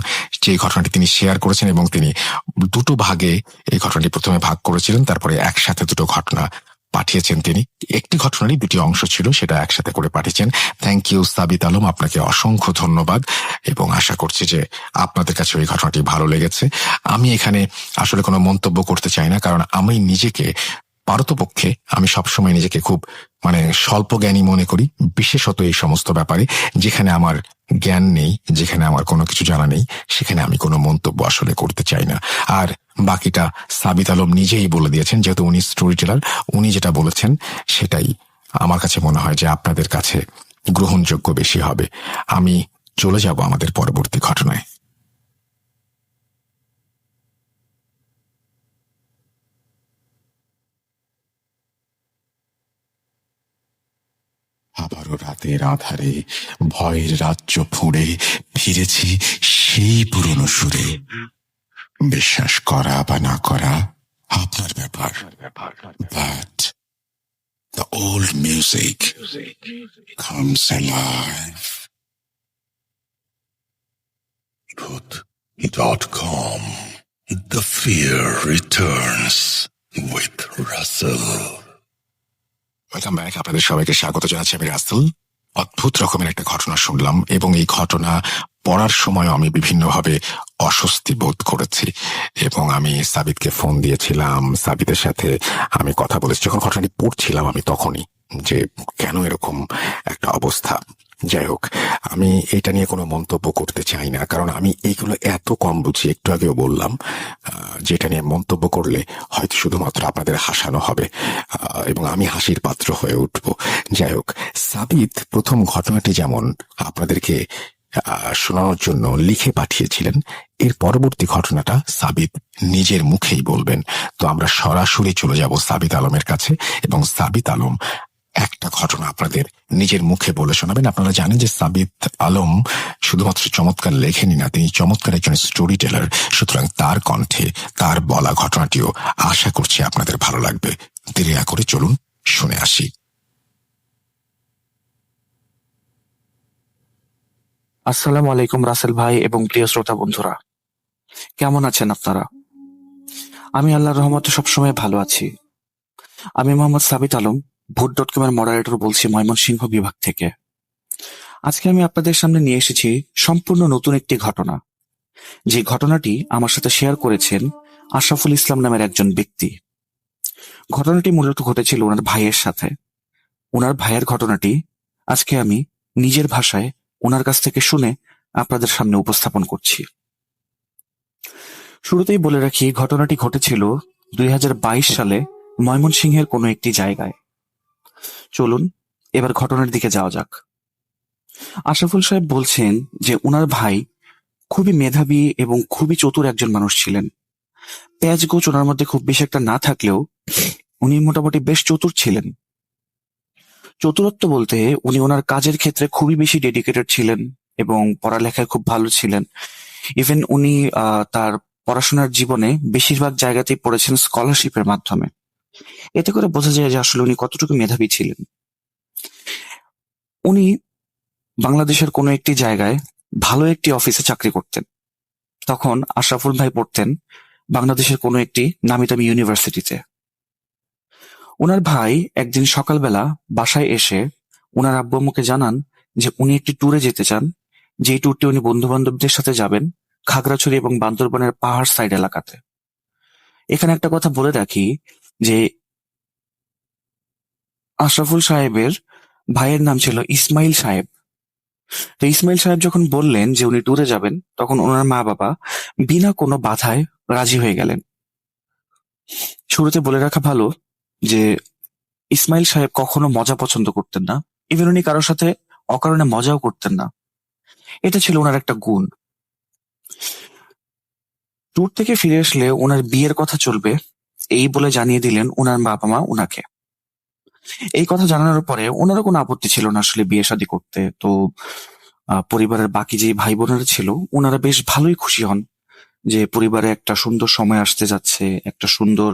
যে ঘটনাটি তিনি শেয়ার করেছেন, এবং তিনি দুটো ভাগে এই ঘটনাটি প্রথমে ভাগ করেছিলেন, তারপরে একসাথে দুটো ঘটনা পাঠিয়েছেন তিনি। একটি ঘটনারই দুটি অংশ ছিল, সেটা একসাথে করে পাঠিয়েছেন। থ্যাংক ইউ সাবিত আলম, আপনাকে অসংখ্য ধন্যবাদ, এবং আশা করছি যে আপনাদের কাছে ওই ঘটনাটি ভালো লেগেছে। আমি এখানে আসলে কোনো মন্তব্য করতে চাই না, কারণ আমি নিজেকে পারতপক্ষে আমি সবসময় নিজেকে খুব স্বল্প জ্ঞানী মনে করি, বিশেষত এই সমস্ত ব্যাপারে যেখানে আমার জ্ঞান নেই, যেখানে আমার কোনো কিছু জানা নেই, সেখানে আমি কোনো মন্তব্য আসলে করতে চাই না। আর বাকিটা সাবিত আলম নিজেই বলে দিয়েছেন, যেহেতু উনি স্টোরি টেলার, উনি যেটা বলেছেন সেটাই আমার কাছে মনে হয় যে আপনাদের কাছে গ্রহণযোগ্য বেশি হবে। আমি চলে যাব আমাদের পরবর্তী ঘটনায়। আবারও রাতের আধারে ভয়ের রাজ্য ফুঁড়ে ফিরেছি সেই পুরনো সুরে। বিশ্বাস করা বা না করা আপনার ব্যাপার, but the old music comes alive. Bhoot.com. The fear returns with Russell. Welcome back. আপনাদের সবাইকে স্বাগত জানাচ্ছি, আমি রাসেল। অদ্ভুত রকমের একটা ঘটনা শুনলাম, এবং এই ঘটনা পড়ার সময় আমি বিভিন্নভাবে অস্বস্তি বোধ করেছি, এবং আমি সাবিতকে ফোন দিয়েছিলাম। সাবিতের সাথে আমি কথা বলেছি যখন ঘটনাটি পড়ছিলাম, আমি তখনই যে কেন এরকম একটা অবস্থা। যাই হোক, আমি এটা নিয়ে কোনো মন্তব্য করতে চাই না, কারণ আমি এইগুলো এত কম বুঝি। একটু আগেও বললাম যেটা নিয়ে মন্তব্য করলে হয়তো শুধুমাত্র আপনাদের হাসানো হবে, এবং আমি হাসির পাত্র হয়ে উঠব। যাই হোক, সাবিত প্রথম ঘটনাটি যেমন আপনাদেরকে শোনানোর জন্য লিখে পাঠিয়েছিলেন, এর পরবর্তী ঘটনাটা সাবিত নিজের মুখেই বলবেন। তো আমরা সরাসরি চলে যাব সাবিত আলমের কাছে, এবং সাবিত আলম একটা ঘটনা আপনাদের নিজের মুখে বলে শোনাবেন। আপনারা জানেন যে সাবিত আলম শুধুমাত্র চমৎকার লেখেনি না, তিনি চমৎকার একজন স্টোরি টেলার। সুতরাং তার কণ্ঠে তার বলা ঘটনাটিও আশা করছি আপনাদের ভালো লাগবে। দেরি না করে চলুন শুনে আসি। আসসালামু আলাইকুম রাসেল ভাই এবং প্রিয় শ্রোতা বন্ধুরা, কেমন আছেন আপনারা? আমি আল্লাহর রহমতে সবসময় ভালো আছি। আমি মোহাম্মদ সাবিত আলম, ভোট.com এর মডারেটর বলছি, ময়মনসিংহ বিভাগ থেকে। আজকে আমি আপনাদের সামনে নিয়ে এসেছি সম্পূর্ণ নতুন একটি ঘটনা, যে ঘটনাটি আমার সাথে শেয়ার করেছেন আশরাফুল ইসলাম নামের একজন ব্যক্তি। ঘটনাটি মূলত ঘটেছিল ওনার ভাইয়ের সাথে। ওনার ভাইয়ের ঘটনাটি আজকে আমি নিজের ভাষায় ওনার কাছ থেকে শুনে আপনাদের সামনে উপস্থাপন করছি। শুরুতেই বলে রাখি, ঘটনাটি ঘটেছিল 2022 সালে ময়মনসিংহের কোনো একটি জায়গায়। চলুন এবার ঘটনার দিকে যাওয়া যাক। আশরাফুল সাহেব বলছেন যে উনার ভাই খুবই মেধাবী এবং খুবই চতুর একজন মানুষ ছিলেন। প্যাঁচগোছ ওনার মধ্যে খুব বেশি একটা না থাকলেও উনি মোটামুটি বেশ চতুর ছিলেন। চতুরত্ব বলতে উনি ওনার কাজের ক্ষেত্রে খুবই বেশি ডেডিকেটেড ছিলেন এবং পড়ালেখায় খুব ভালো ছিলেন। ইভেন উনি তার পড়াশোনার জীবনে বেশিরভাগ জায়গাতেই পড়েছেন স্কলারশিপের মাধ্যমে। এতে করে বোঝা যায় যে আসলে উনি কতটুকু মেধাবী ছিলেন। উনি বাংলাদেশের কোনো একটি জায়গায় ভালো একটি অফিসে চাকরি করতেন। তখন আশরাফুল ভাই পড়তেন বাংলাদেশের কোনো একটি নামিদামি ইউনিভার্সিটিতে। ওনার ভাই একদিন সকালবেলা বাসায় এসে ওনার আব্বু আম্মুকে জানান যে উনি একটি ট্যুরে যেতে চান, যে ট্যুরটি উনি বন্ধু বান্ধবদের সাথে যাবেন খাগড়াছড়ি এবং বান্দরবানের পাহাড় সাইড এলাকাতে। এখানে একটা কথা বলে রাখি যে আশরাফুল সাহেবের ভাইয়ের নাম ছিল ইসমাইল সাহেব। তো ইসমাইল সাহেব যখন বললেন যে উনি ট্যুরে যাবেন, তখন ওনার মা বাবা বিনা কোনো বাধায় রাজি হয়ে গেলেন। শুরুতে বলে রাখা ভালো যে ইসমাইল সাহেব কখনো মজা পছন্দ করতেন না। ইভেন উনি কারোর সাথে অকারণে মজাও করতেন না। এটা ছিল ওনার একটা গুণ। ট্যুর থেকে ফিরে আসলে ওনার বিয়ের কথা চলবে এই বলে জানিয়ে দিলেন ওনার বাবা মা ওনাকে। এই কথা জানানোর পরে ওনারও কোনো আপত্তি ছিল না আসলে বিয়ে শাদী করতে। তো পরিবারের বাকি যে ভাই বোনেরা ছিল ওনারা বেশ ভালোই খুশি হন যে পরিবারে একটা সুন্দর সময় আসতে যাচ্ছে, একটা সুন্দর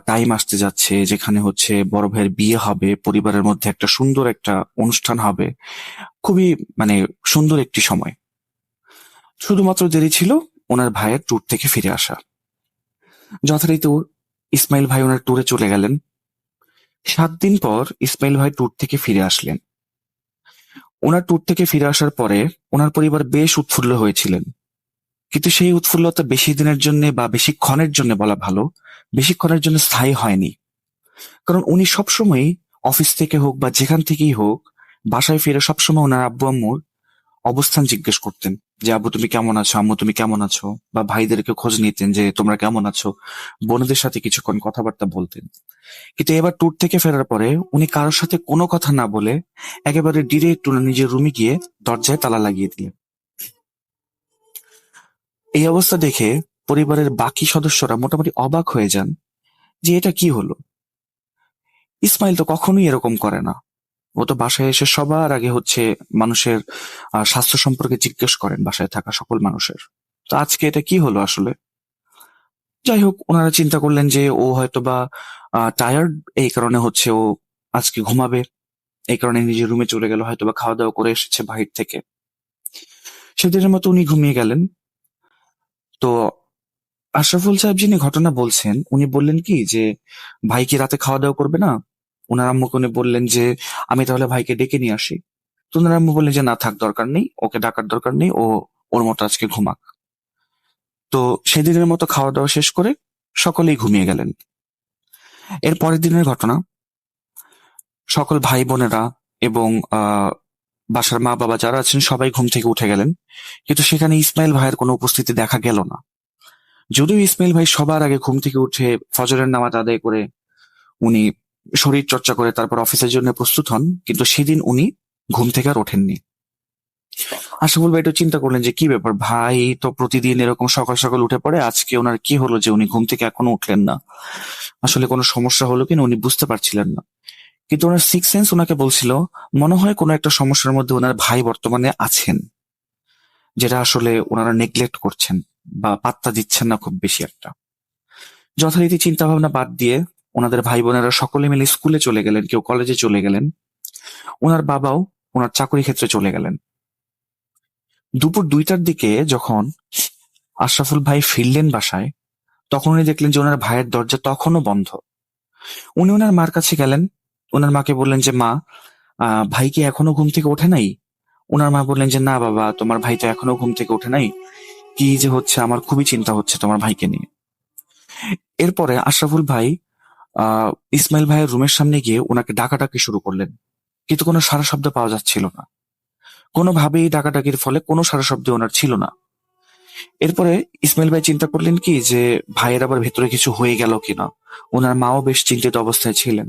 টাইম আসতে যাচ্ছে যেখানে হচ্ছে বড় ভাইয়ের বিয়ে হবে, পরিবারের মধ্যে একটা সুন্দর একটা অনুষ্ঠান হবে। খুবই মানে সুন্দর একটি সময়। শুধুমাত্র দেরি ছিল ওনার ভাইয়ের ট্যুর থেকে ফিরে আসা। যথারীতি ইসমাইল ভাই ওনার ট্যুরে চলে গেলেন। 7 দিন পর ইসমাইল ভাই ট্যুর থেকে ফিরে আসলেন। ওনার ট্যুর থেকে ফিরে আসার পরে ওনার পরিবার বেশ উৎফুল্ল হয়েছিলেন, কিন্তু সেই উৎফুল্লতা বেশি দিনের জন্য বা বেশিক্ষণের জন্য বলা ভালো, বেশিক্ষণের জন্য স্থায়ী হয়নি। কারণ উনি সবসময় অফিস থেকে হোক বা যেখান থেকেই হোক বাসায় ফিরে সবসময় ওনার আব্বু আম্মুর অবস্থান জিজ্ঞেস করতেন যে আব্বু তুমি কেমন আছো, আম্মু তুমি কেমন আছো, বা ভাইদেরকে খোঁজ নিতেন যে তোমরা কেমন আছো, বোনদের সাথে কিছুক্ষণ কথাবার্তা বলতেন। কিন্তু এবার ট্যুর থেকে ফেরার পরে উনি কারোর সাথে কোনো কথা না বলে একেবারে ডিরেক্ট উনার নিজের রুমে গিয়ে দরজায় তালা লাগিয়ে দিলেন। এই অবস্থা দেখে পরিবারের বাকি সদস্যরা মোটামুটি অবাক হয়ে যান যে এটা কি হলো। ইসমাইল তো কখনোই এরকম করে না। ও তো বাসায় এসে সবার আগে হচ্ছে মানুষের স্বাস্থ্য সম্পর্কে জিজ্ঞেস করেন, বাসায় থাকা সকল মানুষের। তো আজকে এটা কি হলো আসলে? যাই হোক, ওনারা চিন্তা করলেন যে ও হয়তোবা টায়ার্ড, এই কারণে হচ্ছে ও আজকে ঘুমাবে, এই কারণে নিজের রুমে চলে গেল, হয়তোবা খাওয়া দাওয়া করে এসেছে বাহির থেকে। সেদিনের মতো উনি ঘুমিয়ে গেলেন। তো আশরাফুল সাহেব যিনি ঘটনা বলছেন উনি বললেন কি যে ভাই কি রাতে খাওয়া দাওয়া করবে না? ওনার আম্মুকে উনি বললেন যে আমি তাহলে ভাইকে ডেকে নিয়ে আসি। তো ওনার আম্মু বললেন যে না থাক, দরকার নেই, ওকে ডাকার দরকার নেই, ও ওর মতো আজকে ঘুমাক। তো সেদিনের মতো খাওয়া দাওয়া শেষ করে সকলেই ঘুমিয়ে গেলেন। এর পরের দিনের ঘটনা, সকল ভাই বোনেরা এবং বাসার মা বাবা যারা আছেন সবাই ঘুম থেকে উঠে গেলেন, কিন্তু সেখানে ইসমাইল ভাইয়ের কোনো উপস্থিতি দেখা গেল না। যদিও ইসমাইল ভাই সবার আগে ঘুম থেকে উঠে ফজরের নামাজ আদায় করে উনি শরীর চর্চা করে তারপর অফিসের জন্য প্রস্তুত হন, কিন্তু সেদিন উনি ঘুম থেকে আর ওঠেননি। আশরাফুল ভাই একটু চিন্তা করলেন যে কি ব্যাপার, ভাই তো প্রতিদিন এরকম সকাল সকাল উঠে পড়ে, আজকে ওনার কি হলো যে উনি ঘুম থেকে এখনো উঠলেন না? আসলে কোনো সমস্যা হলো কিনা উনি বুঝতে পারছিলেন না। কিন্তু ওনার সিক্স সেন্স ওনাকে বলছিল মনে হয় কোনো একটা সমস্যার মধ্যে ওনার ভাই বর্তমানে আছেন, যেটা আসলে ওনারা নেগলেক্ট করছেন বা পাত্তা দিচ্ছেন না খুব বেশি একটা। যথারীতি চিন্তা ভাবনা বাদ দিয়ে ওনাদের ভাই বোনেরা সকলে মিলে স্কুলে চলে গেলেন, কেউ কলেজে চলে গেলেন। ওনার বাবাও ওনার চাকরি ক্ষেত্রে চলে গেলেন। দুপুর 2টার দিকে যখন আশরাফুল ভাই ফিরলেন বাসায়, তখন উনি দেখলেন যে ওনার ভাইয়ের দরজা তখনও বন্ধ। উনি ওনার মার কাছে গেলেন, ওনার মাকে বললেন যে মা, ভাই কি এখনো ঘুম থেকে ওঠে নাই? ওনার মা বললেন যে না বাবা, তোমার ভাই তো এখনো ঘুম থেকে ওঠে নাই, কি যে হচ্ছে, আমার খুবই চিন্তা হচ্ছে তোমার ভাইকে নিয়ে। এরপরে আশরাফুল ভাই ইসমাইল ভাইয়ের রুমের সামনে গিয়ে ওনাকে ডাকাডাকি শুরু করলেন, কিন্তু কোনো সাড়া শব্দ পাওয়া যাচ্ছিল না। কোনোভাবেই ডাকাডাকির ফলে কোনো সাড়া শব্দ ওনার ছিল না। এরপরে ইসমাইল ভাই চিন্তা করলেন কি যে ভাইয়ের আবার ভেতরে কিছু হয়ে গেল কিনা। ওনার মাও বেশ চিন্তিত অবস্থায় ছিলেন।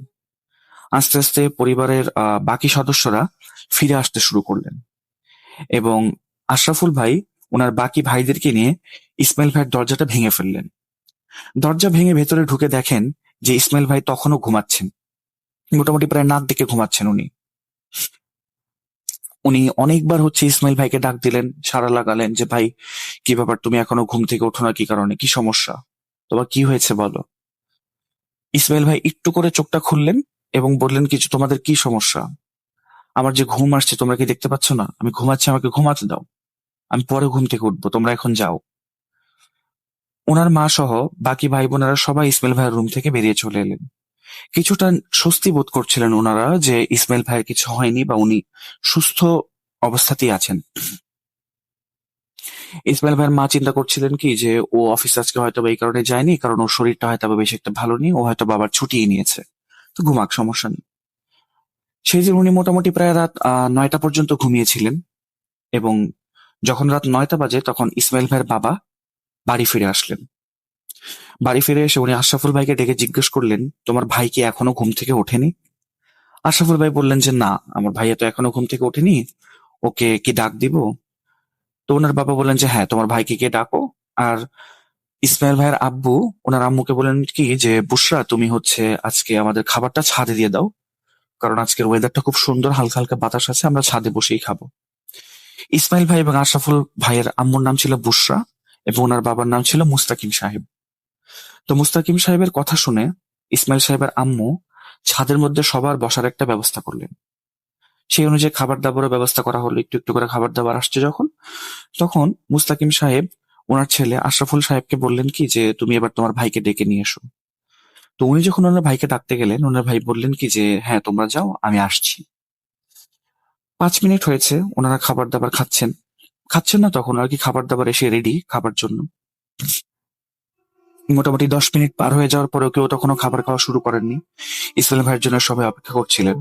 আস্তে আস্তে পরিবারের বাকি সদস্যরা ফিরে আসতে শুরু করলেন এবং আশরাফুল ভাই ওনার বাকি ভাইদেরকে নিয়ে ইসমাইল ভাইয়ের দরজাটা ভেঙে ফেললেন। দরজা ভেঙে ভেতরে ঢুকে দেখেন যে ইসমাইল ভাই তখনও ঘুমাচ্ছেন, মোটামুটি প্রায় নাক ডেকে ঘুমাচ্ছেন উনি। উনি অনেকবার হচ্ছে ইসমাইল ভাইকে ডাক দিলেন, সাড়া লাগালেন যে ভাই কি ব্যাপার, তুমি এখনো ঘুম থেকে ওঠো না, কি কারণে, কি সমস্যা, তোমার কি হয়েছে বলো। ইসমাইল ভাই একটু করে চোখটা খুললেন এবং বললেন কিছু, তোমাদের কি সমস্যা? আমার যে ঘুম আসছে তোমরা কি দেখতে পাচ্ছ না? আমি ঘুমাচ্ছি, আমাকে ঘুমাতে দাও, আমি পরে ঘুম থেকে উঠবো, তোমরা এখন যাও। ওনার মা সহ বাকি ভাই বোনেরা সবাই ইসমাইল ভাইয়ের রুম থেকে বেরিয়ে চলে এলেন। কিছুটা স্বস্তি বোধ করছিলেন ওনারা যে ইসমাইল ভাইয়ের কিছু হয়নি বা উনি সুস্থ অবস্থাতেই আছেন। ইসমাইল ভাইয়ের মা চিন্তা করছিলেন কি যে ও অফিস আজকে হয়তো এই কারণে যায়নি, কারণ ওর শরীরটা হয়তো বেশি একটা ভালো নেই, ও হয়তো বাবার ছুটিয়ে নিয়েছে, তো ঘুমাক, সমস্যা নেই। সেই দিন উনি মোটামুটি প্রায় রাত 9টা পর্যন্ত ঘুমিয়েছিলেন এবং যখন রাত 9টা বাজে তখন ইসমাইল ভাইয়ের বাবা বাড়ি ফিরে আসলেন। বাড়ি ফিরে এসে উনি আশরাফুল ভাইকে ডেকে জিজ্ঞেস করলেন, তোমার ভাই কি এখনো ঘুম থেকে ওঠেনি? আশরাফুল ভাই বললেন যে না, আমার ভাইয়া তো এখনো ঘুম থেকে ওঠেনি, ওকে কি ডাক দিব? তো ওনার বাবা বললেন যে হ্যাঁ, তোমার ভাইকে গিয়ে ডাকো। আর ইসমাইল ভাইয়ের আব্বু ওনার আম্মুকে বলেন কি যে, বুশরা তুমি হচ্ছে আজকে আমাদের খাবারটা ছাদে দিয়ে দাও, কারণ আজকের ওয়েদারটা খুব সুন্দর, হালকা হালকা বাতাস আছে, আমরা ছাদে বসেই খাবো। ইসমাইল ভাই এবং আশরাফুল ভাইয়ের আম্মুর নাম ছিল বুশরা এবং ওনার বাবার নাম ছিল মুস্তাকিম সাহেব। তো মুস্তাকিম সাহেবের কথা শুনে ইসমাইল সাহেবের আম্মু ছাদের মধ্যে সবার বসার একটা ব্যবস্থা করলেন। সেই অনুযায়ী খাবার দাবারের ব্যবস্থা করা হলো, একটু একটু করে খাবার দাবার আসছে যখন, তখন মুস্তাকিম সাহেব ওনার ছেলে আশরাফুল সাহেবকে বললেন কি যে, তুমি এবার তোমার ভাইকে ডেকে নিয়ে এসো। তো উনি যখন ওনার ভাইকে ডাকতে গেলেন, ওনার ভাই বললেন কি যে, হ্যাঁ তোমরা যাও, আমি আসছি। 5 মিনিট হয়েছে, ওনারা খাবার দাবার খাচ্ছেন খাচ্ছেন না তখন আর কি খাবার দাবার এসে রেডি খাবার জন্য। মোটামুটি 10 মিনিট পার হয়ে যাওয়ার পরেও কেউ তখনও খাবার খাওয়া শুরু করেননি। ইসমাইল ভাইয়ের জন্য সবাই অপেক্ষা করছিলেন।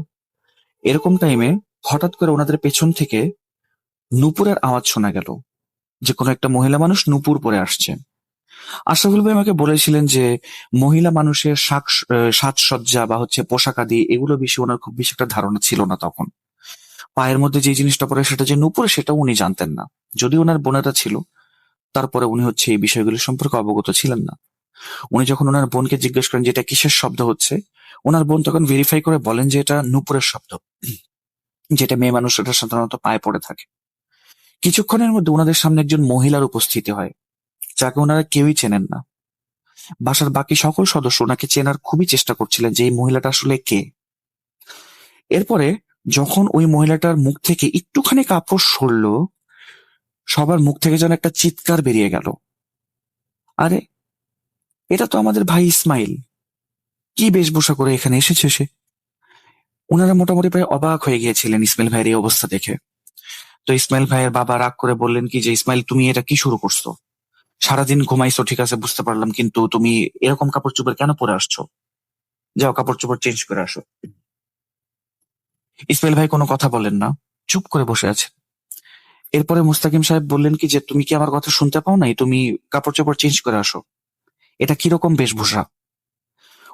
এরকম টাইমে হঠাৎ করে ওনাদের পেছন থেকে নূপুরের আওয়াজ শোনা গেল, যে কোনো একটা মহিলা মানুষ নূপুর পরে আসছে। আশরাফুল ভাই আমাকে বলেছিলেন যে মহিলা মানুষের সাজসজ্জা বা হচ্ছে পোশাক আদি এগুলো বেশি ওনার খুব বেশি একটা ধারণা ছিল না তখন। পায়ের মধ্যে যে জিনিসটা পরে সেটা যে নূপুর সেটাও উনি জানতেন না। যদি ওনার বোনেরা ছিল, তারপরে উনি হচ্ছে এই বিষয়গুলো সম্পর্কে অবগত ছিলেন না। উনি যখন ওনার বোনকে জিজ্ঞেস করেন যে এটা কিসের শব্দ হচ্ছে, ওনার বোন তখন ভেরিফাই করে বলেন যে এটা নূপুরের শব্দ, যেটা মেয়ে মানুষরা সাধারণত পায়ে পড়ে থাকে। কিছুক্ষণের মধ্যে ওনাদের সামনে একজন মহিলার উপস্থিতি হয়, যাকে ওনারা কেউই চেনেন না। বাসার বাকি সকল সদস্য ওনাকে চেনার খুবই চেষ্টা করছিলেন যে এই মহিলাটা আসলে কে। এরপরে যখন ওই মহিলাটার মুখ থেকে একটুখানি কাপড় সরলো, সবার মুখ থেকে যেন একটা চিৎকার বেরিয়ে গেল, আরে এটা তো আমাদের ভাই ইসমাইল, কি বেশভূষা করে এখানে এসেছে সে। ওনারা মোটামুটি প্রায় অবাক হয়ে গিয়েছিলেন ইসমাইল ভাইয়ের এই অবস্থা দেখে। তো ইসমাইল ভাইয়ের বাবা রাগ করে বললেন কি যে, ইসমাইল তুমি এটা কি শুরু করছো? সারাদিন ঘুমাইছো ঠিক আছে বুঝতে পারলাম, কিন্তু তুমি এরকম কাপড় চোপড় কেন পরে আসছো? যাও কাপড় চোপড় চেঞ্জ করে আসো। ইসমাইল ভাই কোনো কথা বলেন না, চুপ করে বসে আছে। এরপরে মুস্তাকিম সাহেব বললেন কি যে, তুমি কি আমার কথা শুনতে পাও নাই? তুমি কাপড় চোপড় চেঞ্জ করে আসো, এটা কিরকম বেশভূষা?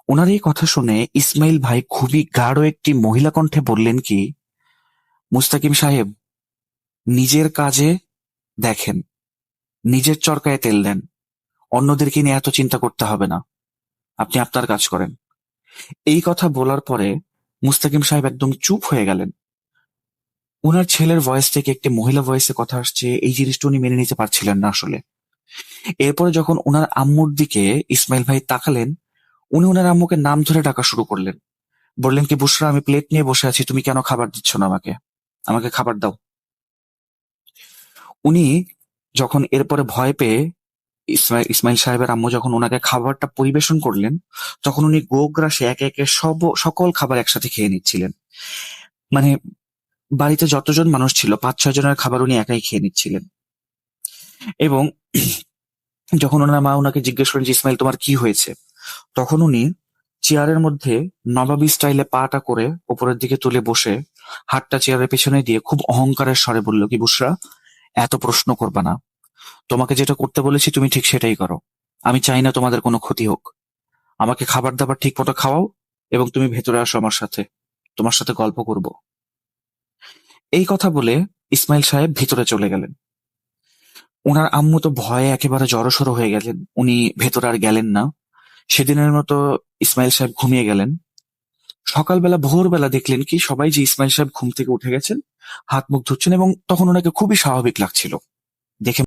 ওনার এই কথা শুনে ইসমাইল ভাই খুবই গাঢ় একটি মহিলা কণ্ঠে বললেন কি, মুস্তাকিম সাহেব নিজের কাজে দেখেন, নিজের চরকায় তেল দেন, অন্যদেরকে নিয়ে এত চিন্তা করতে হবে না, আপনি আপনার কাজ করেন। এই কথা বলার পরে মুস্তাকিম সাহেব একদম চুপ হয়ে গেলেন। উনার ছেলের ভয়েস থেকে একটি মহিলা ভয়েসে কথা আসছে, এই জিনিসটা উনি মেনে নিতে পারছিলেন না আসলে। এরপরে যখন উনার আম্মুর দিকে ইসমাইল ভাই তাকালেন, উনি উনার আম্মুকে নাম ধরে ডাকা শুরু করলেন। বললেন কি, বুশরা আমি প্লেট নিয়ে বসে আছি, তুমি কেন খাবার দিচ্ছ না আমাকে? আমাকে খাবার দাও। উনি যখন এরপরে ভয় পেয়ে ইসমাইল সাহেবের আম্মু যখন ওনাকে খাবারটা পরিবেশন করলেন, তখন উনি গোগ্রাসে একে একে সকল খাবার একসাথে খেয়ে নিচ্ছিলেন। মানে বাড়িতে যতজন মানুষ ছিল 5-6 জনের খাবার উনি একাই খেয়ে নিচ্ছিলেন। এবং যখন ওনার মা ওনাকে জিজ্ঞেস করেন যে, ইসমাইল তোমার কি হয়েছে, তখন উনি চেয়ারের মধ্যে নবাবী স্টাইলে পাটা করে উপরের দিকে তুলে বসে হাতটা চেয়ারের পেছনে দিয়ে খুব অহংকারের স্বরে বলল কি, বুশরা এত প্রশ্ন করবা না, তোমাকে যেটা করতে বলেছি তুমি ঠিক সেটাই করো, আমি চাই না তোমাদের কোনো ক্ষতি হোক, আমাকে খাবার দাবার ঠিক মতো খাওয়াও এবং তুমি ভেতরে আসো আমার সাথে, তোমার সাথে গল্প করব। এই কথা বলে ইসমাইল সাহেব ভিতরে চলে গেলেন। ওনার আম্মু তো ভয়ে একেবারে জড়সড় হয়ে গেলেন, উনি ভেতরে আর গেলেন না। সেদিনের মতো ইসমাইল সাহেব ঘুমিয়ে গেলেন। সকালবেলা ভোরবেলা দেখলেন কি সবাই যে ইসমাইল সাহেব ঘুম থেকে উঠে গেছেন, হাত মুখ ধুচ্ছেন এবং তখন ওনাকে খুবই স্বাভাবিক লাগছিল দেখে।